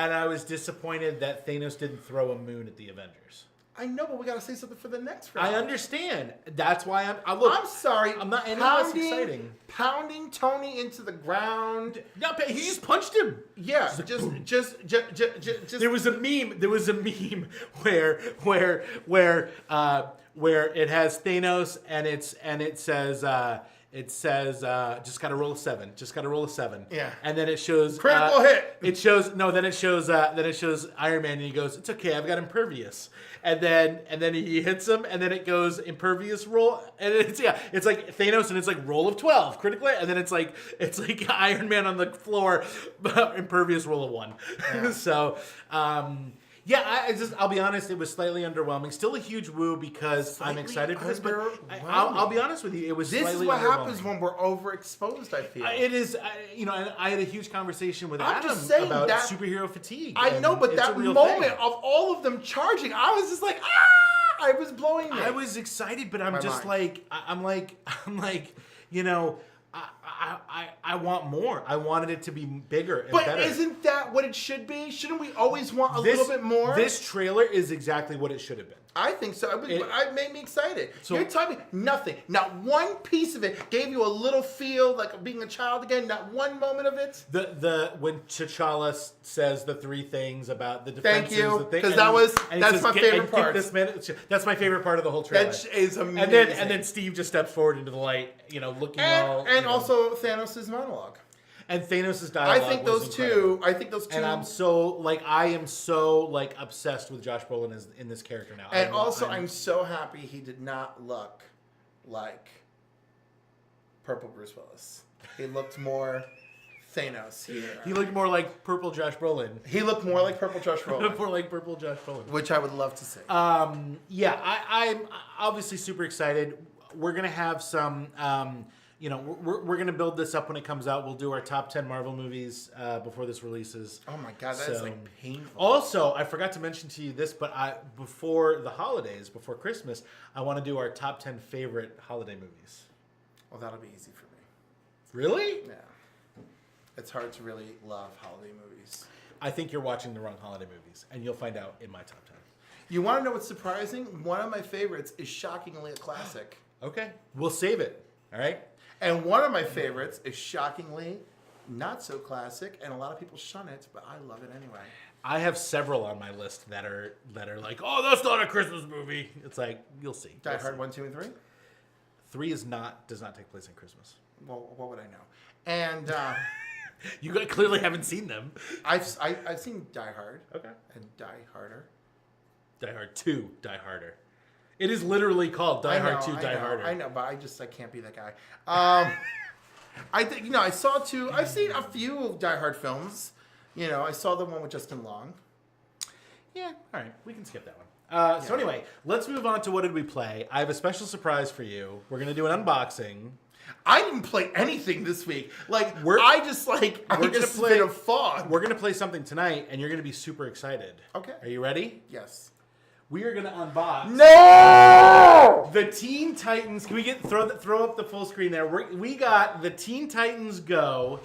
S1: That Thanos didn't throw a moon at the Avengers.
S2: I know, but we gotta say something for the next round.
S1: I understand. That's why
S2: I'm sorry.
S1: I'm not any less exciting.
S2: Pounding Tony into the ground.
S1: No, but he just punched him.
S2: Yeah, just.
S1: There was a meme where it has Thanos and it says it says just got to roll a 7. Just got to roll a 7.
S2: Yeah.
S1: And then it shows
S2: Critical hit.
S1: It shows then it shows Iron Man and he goes, "It's okay, I've got impervious." And then he hits him and then it goes impervious roll and it's like Thanos and it's like roll of 12 critically and then it's like Iron Man on the floor impervious roll of 1.
S2: Yeah.
S1: So I'll be honest, it was slightly underwhelming. Still a huge woo because I'm excited for this, but I'll be honest with you, it was
S2: This
S1: slightly
S2: is what
S1: underwhelming.
S2: happens when we're overexposed, I feel.
S1: It is, and I had a huge conversation with
S2: I'm
S1: Adam
S2: just saying
S1: about
S2: that-
S1: superhero fatigue.
S2: I know,
S1: and
S2: but
S1: it's a
S2: that
S1: real
S2: moment
S1: thing.
S2: of all of them charging, I was just like, I was blowing me.
S1: I was excited, but I'm
S2: My
S1: just
S2: mind.
S1: I'm like, I want more. I wanted it to be bigger and
S2: But
S1: better.
S2: isn't that what it should be? Shouldn't we always want a little bit more?
S1: This trailer is exactly what it should have been.
S2: I think so. It made me excited.
S1: So-
S2: You're telling me nothing. Not one piece of it gave you a little feel like being a child again. Not one moment of it.
S1: The when T'Challa says the 3 things about the
S2: Thank
S1: defenses,
S2: you,
S1: the thing-
S2: 'cause
S1: and
S2: that
S1: he-
S2: was-
S1: and he
S2: that's
S1: says,
S2: my
S1: "Get-
S2: favorite
S1: and keep
S2: part."
S1: this minute." That's my favorite part of the whole trailer.
S2: That is amazing.
S1: And then Steve just steps forward into the light, looking all.
S2: And also Thanos' monologue.
S1: And Thanos' dialogue.
S2: I think
S1: was
S2: those
S1: incredible.
S2: two. I think those two.
S1: And I am so obsessed with Josh Brolin in this character now.
S2: And I'm so happy he did not look like Purple Bruce Willis. He looked more Thanos here.
S1: He looked more like purple Josh Brolin.
S2: He looked more like Purple Josh Brolin,
S1: More like purple Josh Brolin.
S2: which I would love to see.
S1: I'm obviously super excited. We're gonna have some. We're gonna build this up when it comes out. We'll do our top 10 Marvel movies before this releases.
S2: Oh my god, that is painful.
S1: Also, I forgot to mention to you this, but before the holidays, before Christmas, I want to do our top 10 favorite holiday movies.
S2: Well, that'll be easy for me.
S1: Really?
S2: Yeah. It's hard to really love holiday movies.
S1: I think you're watching the wrong holiday movies, and you'll find out in my top 10.
S2: You want to know what's surprising? One of my favorites is shockingly a classic.
S1: Okay, we'll save it. All right.
S2: And one of my favorites is shockingly not so classic, and a lot of people shun it, but I love it anyway.
S1: I have several on my list that are like, oh, that's not a Christmas movie. It's like you'll see.
S2: Die
S1: You'll
S2: Hard
S1: see.
S2: 1, 2, and 3?
S1: 3 does not take place in Christmas.
S2: Well, what would I know? And
S1: You clearly haven't seen them.
S2: I've seen Die Hard
S1: Okay.
S2: and Die Harder.
S1: Die Hard 2, Die Harder. It is literally called Die Hard 2, Die Harder.
S2: I know, but I can't be that guy. I think I've seen a few Die Hard films. I saw the one with Justin Long.
S1: Yeah, all right. We can skip that one. So anyway, let's move on to what did we play. I have a special surprise for you. We're going to do an unboxing.
S2: I didn't play anything this week. Like
S1: We're
S2: I
S1: gonna
S2: just
S1: play-
S2: been a fog.
S1: We're going to play something tonight, and you're going to be super excited.
S2: Okay.
S1: Are you ready?
S2: Yes.
S1: We are going to unbox
S2: No!
S1: the Teen Titans. Can we throw up the full screen there? We got the Teen Titans Go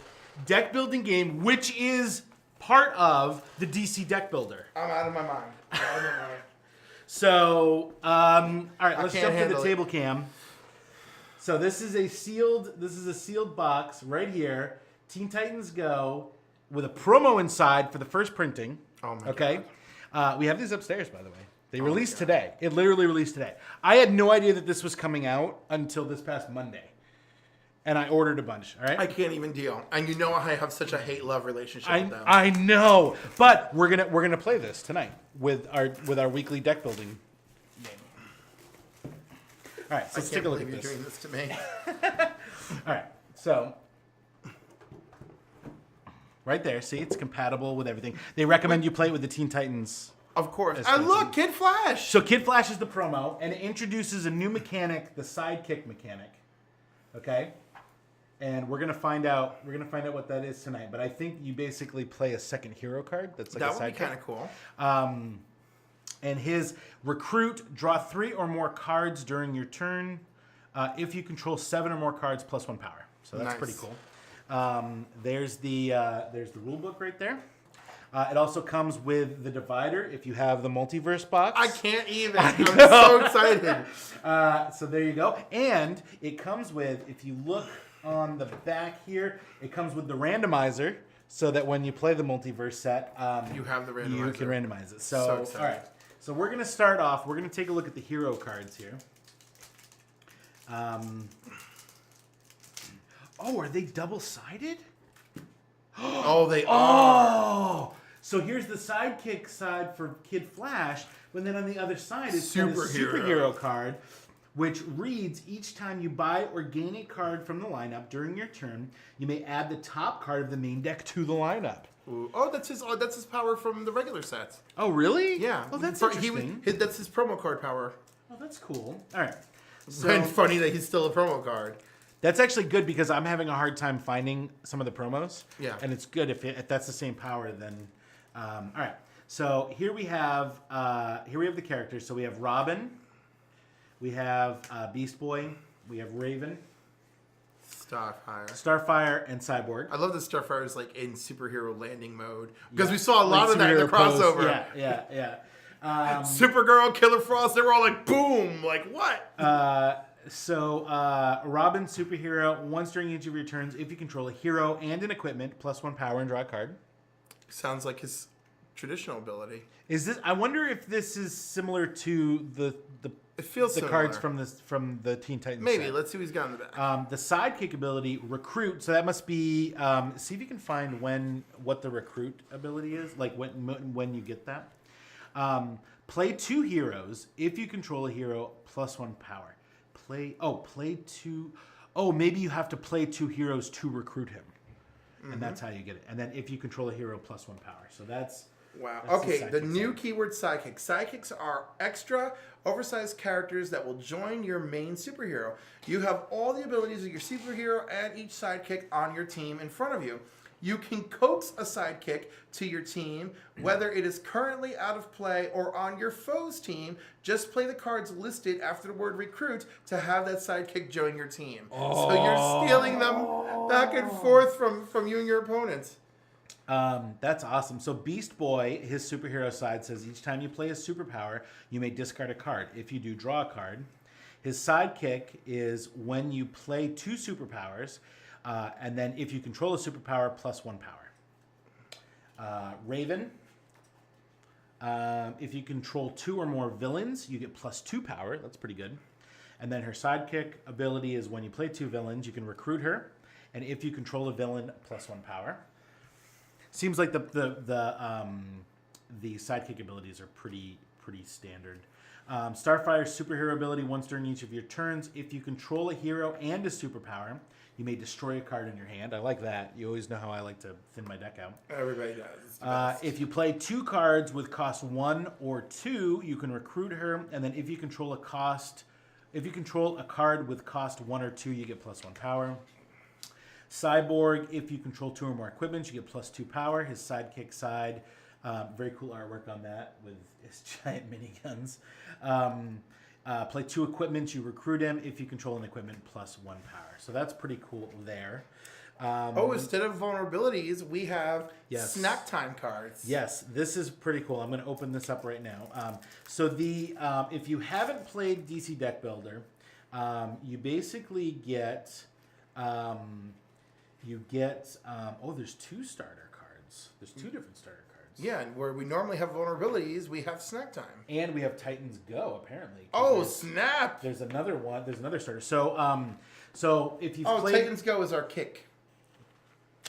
S1: deck building game, which is part of the DC deck builder.
S2: I'm out of my mind.
S1: So, all right, let's
S2: can't
S1: jump to the
S2: handle it.
S1: table cam. So this is a sealed box right here. Teen Titans Go with a promo inside for the first printing.
S2: Oh my
S1: okay. We have these upstairs, by the way. They released
S2: God.
S1: today. It literally released today. I had no idea that this was coming out until this past Monday, and I ordered a bunch. All right.
S2: I can't even deal. And you know I have such a hate-love relationship with them.
S1: I know, but we're gonna play this tonight with our weekly deck building game. All right, so let's take a look at
S2: you're
S1: this.
S2: doing this to me.
S1: All right, so right there, see, it's compatible with everything. They recommend you play it with the Teen Titans.
S2: Of course.
S1: That's
S2: And look,
S1: crazy.
S2: Kid Flash.
S1: So Kid Flash is the promo, and it introduces a new mechanic, the sidekick mechanic. Okay, and we're gonna find out what that is tonight. But I think you basically play a second hero card. That's like
S2: that
S1: a
S2: would be
S1: sidekick.
S2: kind of cool.
S1: And his recruit, draw 3 or more cards during your turn. If you control 7 or more cards, plus 1 power. So that's
S2: Nice.
S1: pretty cool. There's the rule book right there. It also comes with the divider if you have the multiverse box.
S2: I can't even. I'm so excited.
S1: So there you go. And it comes with, if you look on the back here, it comes with the randomizer so that when you play the multiverse set,
S2: You have the
S1: you
S2: randomizer.
S1: can randomize it.
S2: So
S1: So
S2: excited.
S1: all right. So we're going to start off. We're going to take a look at the hero cards here. Oh, are they double-sided?
S2: Oh, they are.
S1: Oh! So here's the sidekick side for Kid Flash, but then on the other side is got a
S2: Superhero.
S1: superhero card, which reads, each time you buy or gain a card from the lineup during your turn, you may add the top card of the main deck to the lineup.
S2: Ooh. Oh, that's his power from the regular sets.
S1: Oh, really?
S2: Yeah.
S1: Oh, that's
S2: For-
S1: interesting.
S2: that's his promo card power.
S1: Oh, that's cool. All right.
S2: And funny that he's still a promo card.
S1: That's actually good because I'm having a hard time finding some of the promos.
S2: Yeah.
S1: And it's good if that's the same power. Then, all right. So here we have the characters. So we have Robin, we have Beast Boy, we have Raven, Starfire, and Cyborg.
S2: I love that Starfire is like in superhero landing mode because we saw a lot of that in the
S1: superhero pose.
S2: crossover.
S1: Yeah.
S2: Supergirl, Killer Frost, they were all like, boom, like what?
S1: So Robin, superhero. Once during each of your turns, if you control a hero and an equipment, +1 power and draw a card.
S2: Sounds like his traditional ability.
S1: Is this? I wonder if this is similar to the
S2: It feels
S1: the
S2: similar.
S1: cards from the Teen Titans.
S2: Maybe.
S1: set.
S2: Let's see what he's got in the back.
S1: The sidekick ability, recruit. So that must be. See if you can find what the recruit ability is. Like when you get that. Play 2 heroes. If you control a hero, +1 power. Play 2. Oh, maybe you have to play 2 heroes to recruit him, and that's how you get it. And then if you control a hero, +1 power. So that's.
S2: Wow.
S1: That's
S2: Okay, the
S1: sidekick
S2: new
S1: side.
S2: keyword sidekick. Sidekicks are extra, oversized characters that will join your main superhero. You have all the abilities of your superhero and each sidekick on your team in front of you. You can coax a sidekick to your team, whether it is currently out of play or on your foe's team. Just play the cards listed after the word recruit to have that sidekick join your team. So you're stealing them back and forth from you and your opponents.
S1: That's awesome. So Beast Boy, his superhero side says each time you play a superpower, you may discard a card. If you do, draw a card. His sidekick is when you play 2 superpowers, and then if you control a superpower, +1 power. Raven, if you control 2 or more villains, you get +2 power. That's pretty good. And then her sidekick ability is when you play 2 villains, you can recruit her, and if you control a villain, +1 power. Seems like the sidekick abilities are pretty standard. Starfire's superhero ability, once during each of your turns, if you control a hero and a superpower, you may destroy a card in your hand. I like that. You always know how I like to thin my deck out.
S2: Everybody does. It's the best.
S1: If you play 2 cards with cost 1 or 2, you can recruit her, and then if you control a card with cost 1 or 2, you get +1 power. Cyborg, if you control 2 or more equipment, you get +2 power. His sidekick side, very cool artwork on that with his giant miniguns. Play 2 equipment, you recruit him. If you control an equipment, +1 power. So that's pretty cool there.
S2: Instead of vulnerabilities, we have
S1: Yes.
S2: snack time cards.
S1: Yes, this is pretty cool. I'm going to open this up right now. If you haven't played DC Deck Builder, you basically get there's 2 starter cards. There's 2 different starter cards.
S2: Yeah, and where we normally have vulnerabilities, we have snack time.
S1: And we have Titans Go apparently.
S2: Oh, snap!
S1: There's another one. There's another starter. So if you've played,
S2: Titans Go is our kick.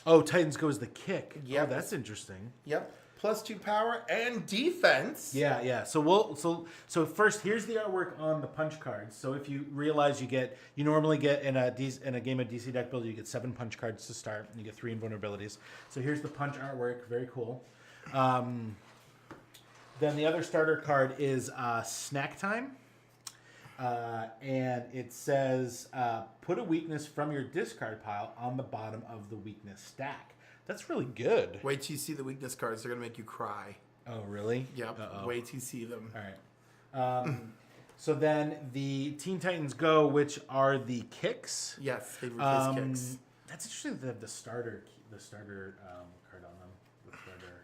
S1: Titans Go is the kick.
S2: Yep.
S1: Oh, that's interesting.
S2: Yep. +2 power and defense.
S1: Yeah. So first, here's the artwork on the punch cards. So if you realize you normally get in a game of DC Deck Builder, you get 7 punch cards to start, and you get 3 invulnerabilities. So here's the punch artwork, very cool. Then the other starter card is Snack Time, and it says put a weakness from your discard pile on the bottom of the weakness stack. That's really good.
S2: Wait till you see the weakness cards. They're going to make you cry.
S1: Oh, really?
S2: Yep.
S1: Uh-oh.
S2: Wait till you see them.
S1: All right. So then the Teen Titans Go, which are the kicks.
S2: Yes, they replace kicks.
S1: That's interesting that they have the starter card on them. The starter.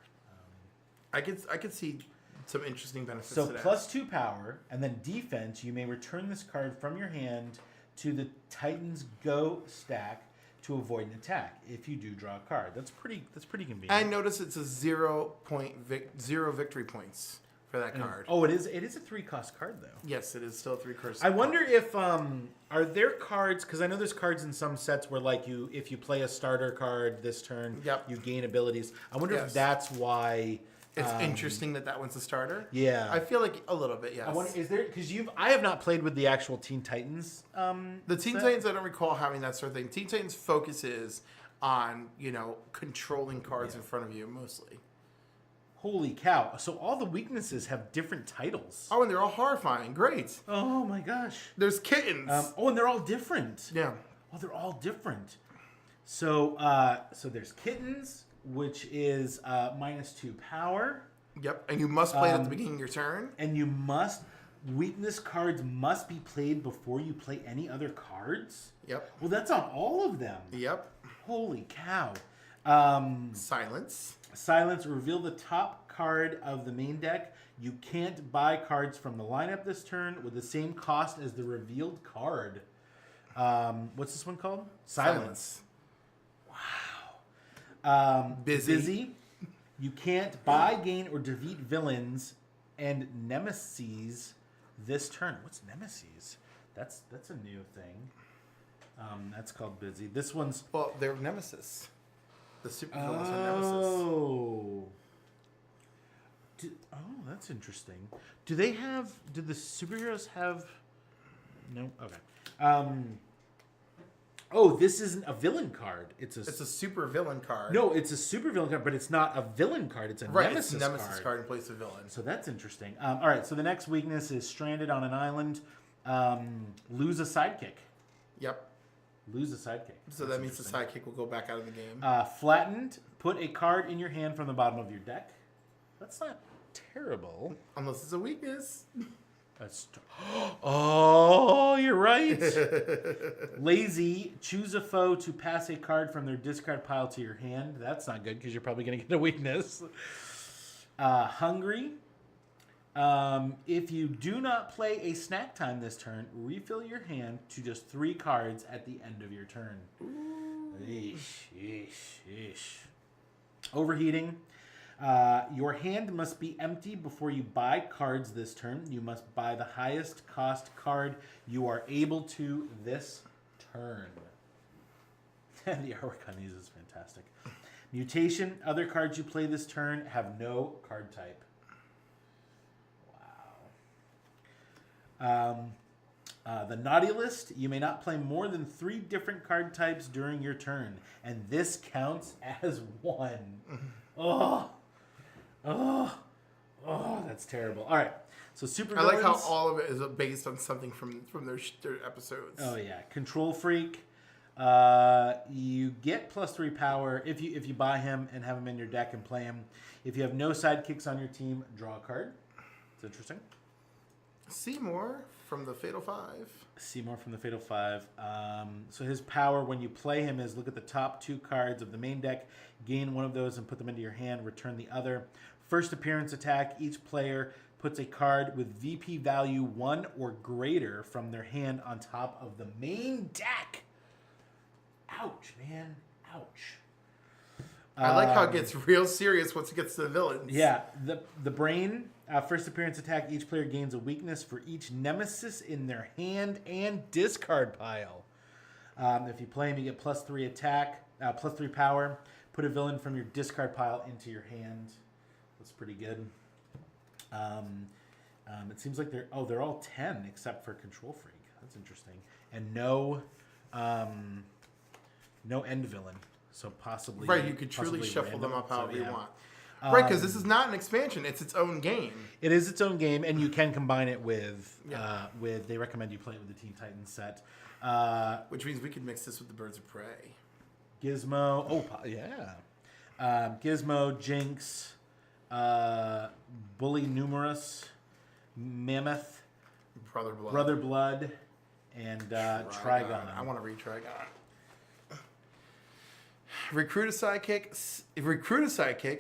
S2: I could see some interesting benefits
S1: So
S2: to that.
S1: +2 power, and then defense. You may return this card from your hand to the Titans Go stack to avoid an attack. If you do, draw a card. That's pretty convenient.
S2: And notice it's a 0 victory points. for that card.
S1: Oh, it is a 3-cost card though.
S2: Yes, it is still a 3-cost.
S1: I wonder if are there cards, because I know there's cards in some sets where like if you play a starter card this turn,
S2: Yep.
S1: you gain abilities. I wonder
S2: Yes.
S1: if that's why.
S2: It's interesting that one's a starter.
S1: Yeah.
S2: I feel like a little bit, yes.
S1: I wonder, is there, because I have not played with the actual Teen Titans.
S2: The Teen
S1: set.
S2: Titans, I don't recall having that sort of thing. Teen Titans focuses on, controlling cards in front of you mostly.
S1: Holy cow! So all the weaknesses have different titles.
S2: Oh, and they're all horrifying. Great.
S1: Oh my gosh!
S2: There's kittens.
S1: Oh, and they're all different.
S2: Yeah.
S1: Oh, they're all different. So, so there's kittens, which is -2 power,
S2: Yep. And you must play it at the beginning of your turn.
S1: and weakness cards must be played before you play any other cards.
S2: Yep.
S1: Well, that's on all of them.
S2: Yep.
S1: Holy cow!
S2: Silence.
S1: Silence. Reveal the top card of the main deck. You can't buy cards from the lineup this turn with the same cost as the revealed card. What's this one called? Silence.
S2: Busy.
S1: You can't buy, gain, or defeat villains and nemesis this turn. What's nemesis? That's a new thing. That's called busy. This one's
S2: Well, they're nemesis. The super villains are nemesis.
S1: oh. That's interesting. Do the superheroes have? No. Okay. Oh, this isn't a villain card. It's
S2: It's a super villain card.
S1: no. It's a super villain card, but it's not a villain card. It's a
S2: Right,
S1: nemesis,
S2: it's a nemesis card in place of villain.
S1: So that's interesting. All right. So the next weakness is stranded on an island. Lose a sidekick.
S2: Yep.
S1: Lose a sidekick.
S2: So that means the sidekick will go back out of the game.
S1: Flattened. Put a card in your hand from the bottom of your deck. That's not terrible.
S2: Unless it's a weakness.
S1: That's oh, you're right. Lazy. Choose a foe to pass a card from their discard pile to your hand. That's not good because you're probably going to get a weakness. Hungry. If you do not play a snack time this turn, refill your hand to just 3 cards at the end of your turn. Eesh. Overheating. Your hand must be empty before you buy cards this turn. You must buy the highest cost card you are able to this turn. The artwork on these is fantastic. Mutation. Other cards you play this turn have no card type. Wow. The naughty list. You may not play more than 3 different card types during your turn, and this counts as 1. Oh, that's terrible. All right, so super.
S2: I like how
S1: villains.
S2: all of it is based on something from their episodes.
S1: Oh yeah, control freak. You get +3 power if you buy him and have him in your deck and play him. If you have no sidekicks on your team, draw a card. It's interesting.
S2: Seymour from the Fatal 5.
S1: Seymour from the Fatal 5. So his power when you play him is look at the top 2 cards of the main deck, gain one of those and put them into your hand, return the other. First appearance attack, each player puts a card with VP value 1 or greater from their hand on top of the main deck. Ouch, man. Ouch.
S2: I like how it gets real serious once it gets to the villains.
S1: Yeah, the brain. First appearance attack, each player gains a weakness for each nemesis in their hand and discard pile. If you play him, you get +3 attack, +3 power. Put a villain from your discard pile into your hand. That's pretty good. It seems like they're all 10 except for Control Freak. That's interesting. And no end villain. So possibly
S2: Right, you could truly
S1: possibly
S2: shuffle
S1: random.
S2: them up however
S1: So,
S2: you
S1: yeah.
S2: want. Right, because this is not an expansion; it's its own game.
S1: It is its own game, and you can combine it with
S2: Yeah.
S1: They recommend you play it with the Teen Titans set.
S2: Which means we could mix this with the Birds of Prey.
S1: Gizmo. Yeah. Gizmo, Jinx, Bully Numerous, Mammoth,
S2: Brother Blood.
S1: Blood, and Trigon.
S2: I want to read Trigon. Recruit a sidekick,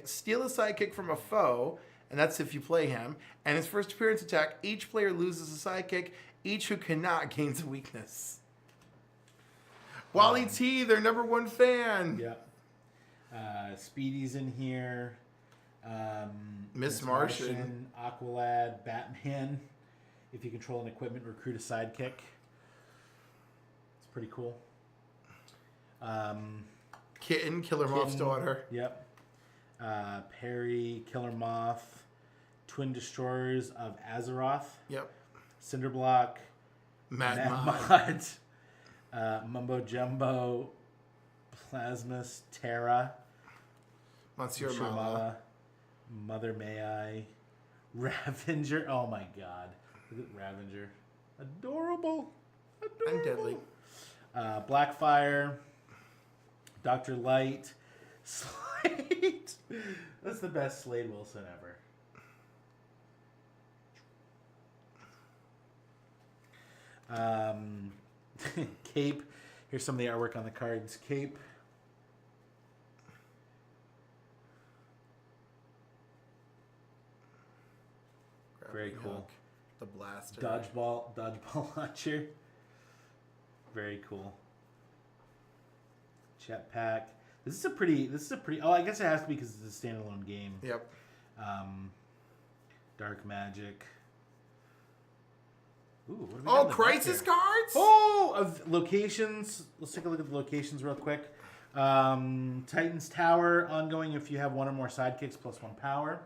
S2: steal a sidekick from a foe, and that's if you play him. And his first appearance attack, each player loses a sidekick. Each who cannot gains a weakness. Wally T, their #1 fan.
S1: Yeah. Speedy's in here.
S2: Miss Martian.
S1: Aqualad, Batman. If you control an equipment, recruit a sidekick. It's pretty cool.
S2: Kitten, Killer Moth's daughter.
S1: Yep. Perry, Killer Moth, Twin Destroyers of Azeroth.
S2: Yep.
S1: Cinderblock,
S2: Mad
S1: Mod, Mumbo Jumbo, Plasmus, Terra,
S2: Monsieur Mala.
S1: Mother May I, Ravenger. Oh my God, look at Ravenger, adorable.
S2: And Deadly.
S1: Blackfire, Dr. Light, Slade. That's the best Slade Wilson ever. Cape. Here's some of the artwork on the cards. Cape. Very cool.
S2: The blaster.
S1: Dodgeball launcher. Very cool. Jetpack. This is a pretty. Oh, I guess it has to be because it's a standalone game.
S2: Yep.
S1: Dark Magic. Ooh, what do we got in the back
S2: Crisis
S1: here?
S2: cards?
S1: Oh, of locations. Let's take a look at the locations real quick. Titan's Tower, ongoing if you have one or more sidekicks plus 1 power.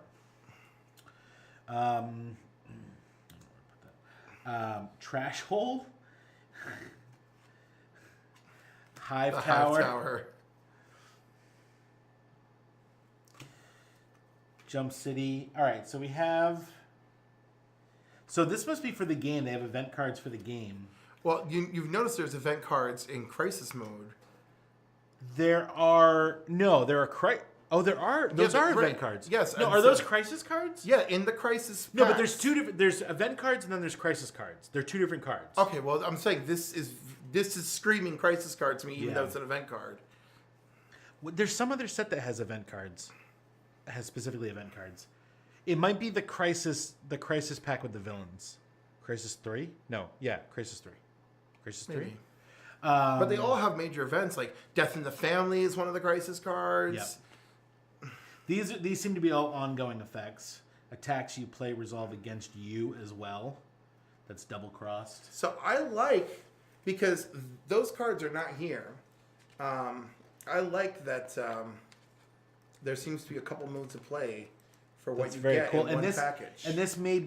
S1: Trash Hole. Hive Tower. Jump City. All right, so we have... So this must be for the game. They have event cards for the game.
S2: Well, you've noticed there's event cards in Crisis mode.
S1: There are... No, there are... there are. Those are event cards.
S2: Yes.
S1: No, are those Crisis cards?
S2: Yeah, in the Crisis packs.
S1: No, but there's two different... There's event cards and then there's Crisis cards. They're two different cards.
S2: Okay, well, I'm saying this is screaming Crisis card to me, even though it's an event card.
S1: Well, there's some other set that has event cards. Has specifically event cards. It might be the Crisis pack with the villains. Crisis 3? No, yeah, Crisis 3. Crisis 3?
S2: Maybe. But they all have major events, like Death in the Family is one of the Crisis cards.
S1: Yep. These seem to be all ongoing effects. Attacks you play resolve against you as well. That's double crossed.
S2: So I like, because those cards are not here, I like that there seems to be a couple modes of play for what you get in one package.
S1: And this may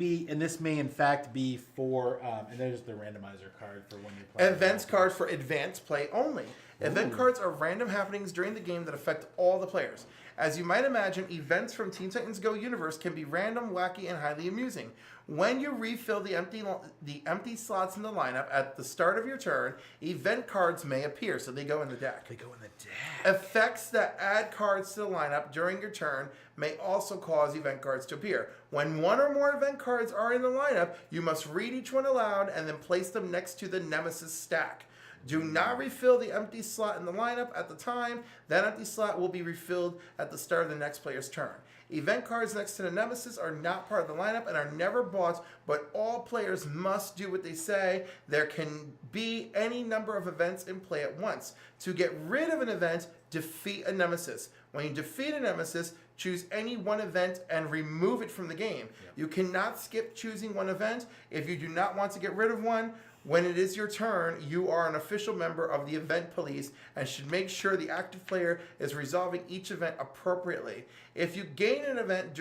S1: in fact be for and there's the randomizer card for when you're playing.
S2: Events cards for advanced play only. Event cards are random happenings during the game that affect all the players. As you might imagine, events from Teen Titans Go universe can be random, wacky, and highly amusing. When you refill the empty slots in the lineup at the start of your turn, event cards may appear, so they go in the deck.
S1: They go in the deck.
S2: Effects that add cards to the lineup during your turn may also cause event cards to appear. When one or more event cards are in the lineup, you must read each one aloud and then place them next to the Nemesis stack. Do not refill the empty slot in the lineup at the time. That empty slot will be refilled at the start of the next player's turn. Event cards next to the Nemesis are not part of the lineup and are never bought, but all players must do what they say. There can be any number of events in play at once. To get rid of an event, defeat a Nemesis. When you defeat a Nemesis, choose any one event and remove it from the game. Yep. You cannot skip choosing one event. If you do not want to get rid of one, when it is your turn, you are an official member of the event police and should make sure the active player is resolving each event appropriately. If you gain an event,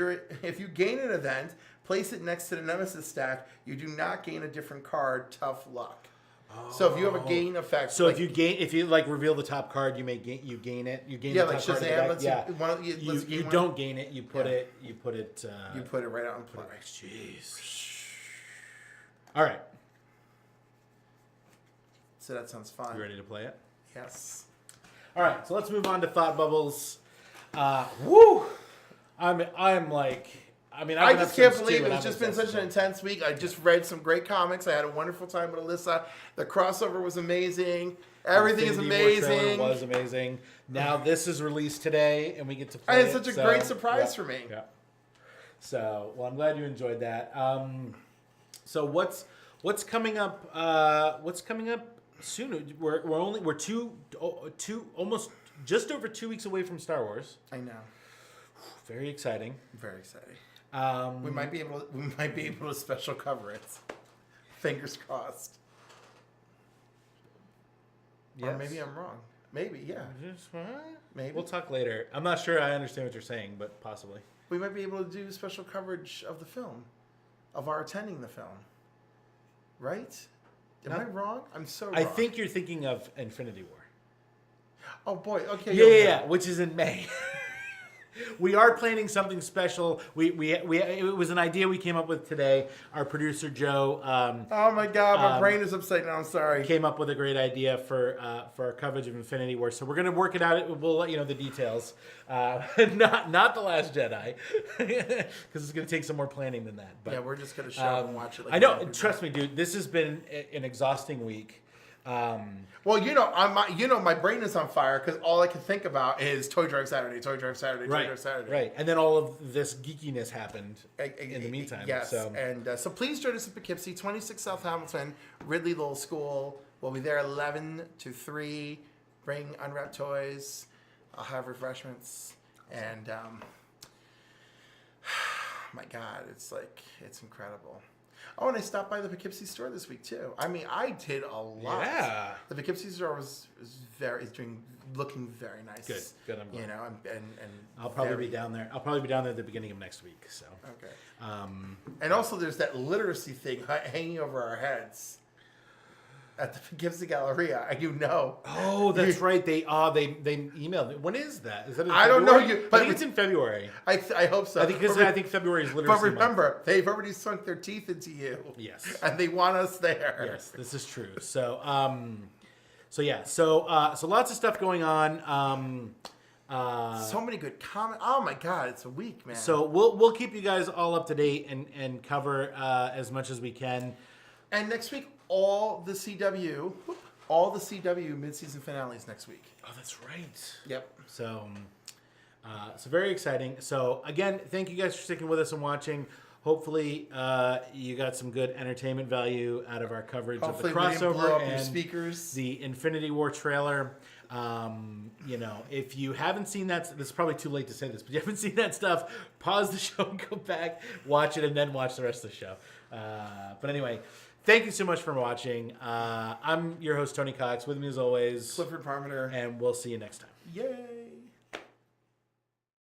S2: place it next to the Nemesis stack. You do not gain a different card. Tough luck. Oh. So if you have a gain effect,
S1: so like, if you reveal the top card, you gain it. You gain the top card. You don't gain it. You put it
S2: right out in play.
S1: Jeez. All right.
S2: So that sounds fun.
S1: You ready to play it?
S2: Yes.
S1: All right, so let's move on to Thought Bubbles. Woo! I just
S2: can't believe it's just been such an intense week. I just read some great comics. I had a wonderful time with Alyssa. The crossover was amazing. Everything is amazing.
S1: Was amazing. Now this is released today, and we get to play.
S2: And it's such a great surprise for me.
S1: Yeah. So, well, I'm glad you enjoyed that. So what's coming up? What's coming up soon? We're almost just over 2 weeks away from Star Wars.
S2: I know.
S1: Very exciting.
S2: Very exciting.
S1: Um,
S2: We might be able to special cover it. Fingers crossed. Or
S1: yes.
S2: maybe I'm wrong. Maybe, yeah. Maybe.
S1: We'll talk later. I'm not sure I understand what you're saying, but possibly.
S2: We might be able to do special coverage of the film, of our attending the film. Right? Am I wrong? I'm so wrong.
S1: I think you're thinking of Infinity War.
S2: Oh boy. Okay.
S1: Yeah, which is in May. We are planning something special. It was an idea we came up with today. Our producer Joe
S2: Oh my God, my brain is upside down. I'm sorry.
S1: came up with a great idea for our coverage of Infinity War. So we're gonna work it out. We'll let you know the details. Not the Last Jedi, because it's gonna take some more planning than that. But
S2: Yeah, we're just gonna show up and watch it. Like
S1: I know.
S2: normal people.
S1: Trust me, dude. This has been an exhausting week.
S2: Well, my brain is on fire because all I can think about is Toy Drive Saturday, Toy Drive Saturday, Toy Drive Saturday.
S1: Right, and then all of this geekiness happened in the meantime.
S2: Yes,
S1: So.
S2: and so please join us at Poughkeepsie, 26 South Hamilton, Ridley Little School. We'll be there 11 to 3. Bring unwrapped toys. I'll have refreshments, and my God, it's incredible. Oh, and I stopped by the Poughkeepsie store this week too. I mean, I did a lot.
S1: Yeah.
S2: The Poughkeepsie store is looking very nice.
S1: Good. I'm glad.
S2: You know, and
S1: I'll probably be down there. I'll probably be down there at the beginning of next week. So.
S2: Okay. And also, there's that literacy thing hanging over our heads at the Poughkeepsie Galleria.
S1: Oh, that's right. They emailed me. When is that? Is that in
S2: I don't know
S1: February?
S2: you,
S1: I think it's in February.
S2: I hope so.
S1: I think February is literally.
S2: But remember, they've already sunk their teeth into you.
S1: Yes.
S2: And they want us there.
S1: Yes, this is true. So, so lots of stuff going on.
S2: So many good comments. Oh my God, it's a week, man.
S1: So we'll keep you guys all up to date and cover as much as we can.
S2: And next week, all the CW mid-season finales next week.
S1: Oh, that's right.
S2: Yep.
S1: So very exciting. So again, thank you guys for sticking with us and watching. Hopefully, you got some good entertainment value out of our coverage
S2: Hopefully
S1: of the
S2: we didn't blow
S1: crossover
S2: up your
S1: and
S2: speakers.
S1: the Infinity War trailer. If you haven't seen that, this is probably too late to say this, but if you haven't seen that stuff, pause the show and go back, watch it, and then watch the rest of the show. But anyway, thank you so much for watching. I'm your host, Tony Cox. With me as always,
S2: Clifford Parmenter.
S1: and we'll see you next time.
S2: Yay!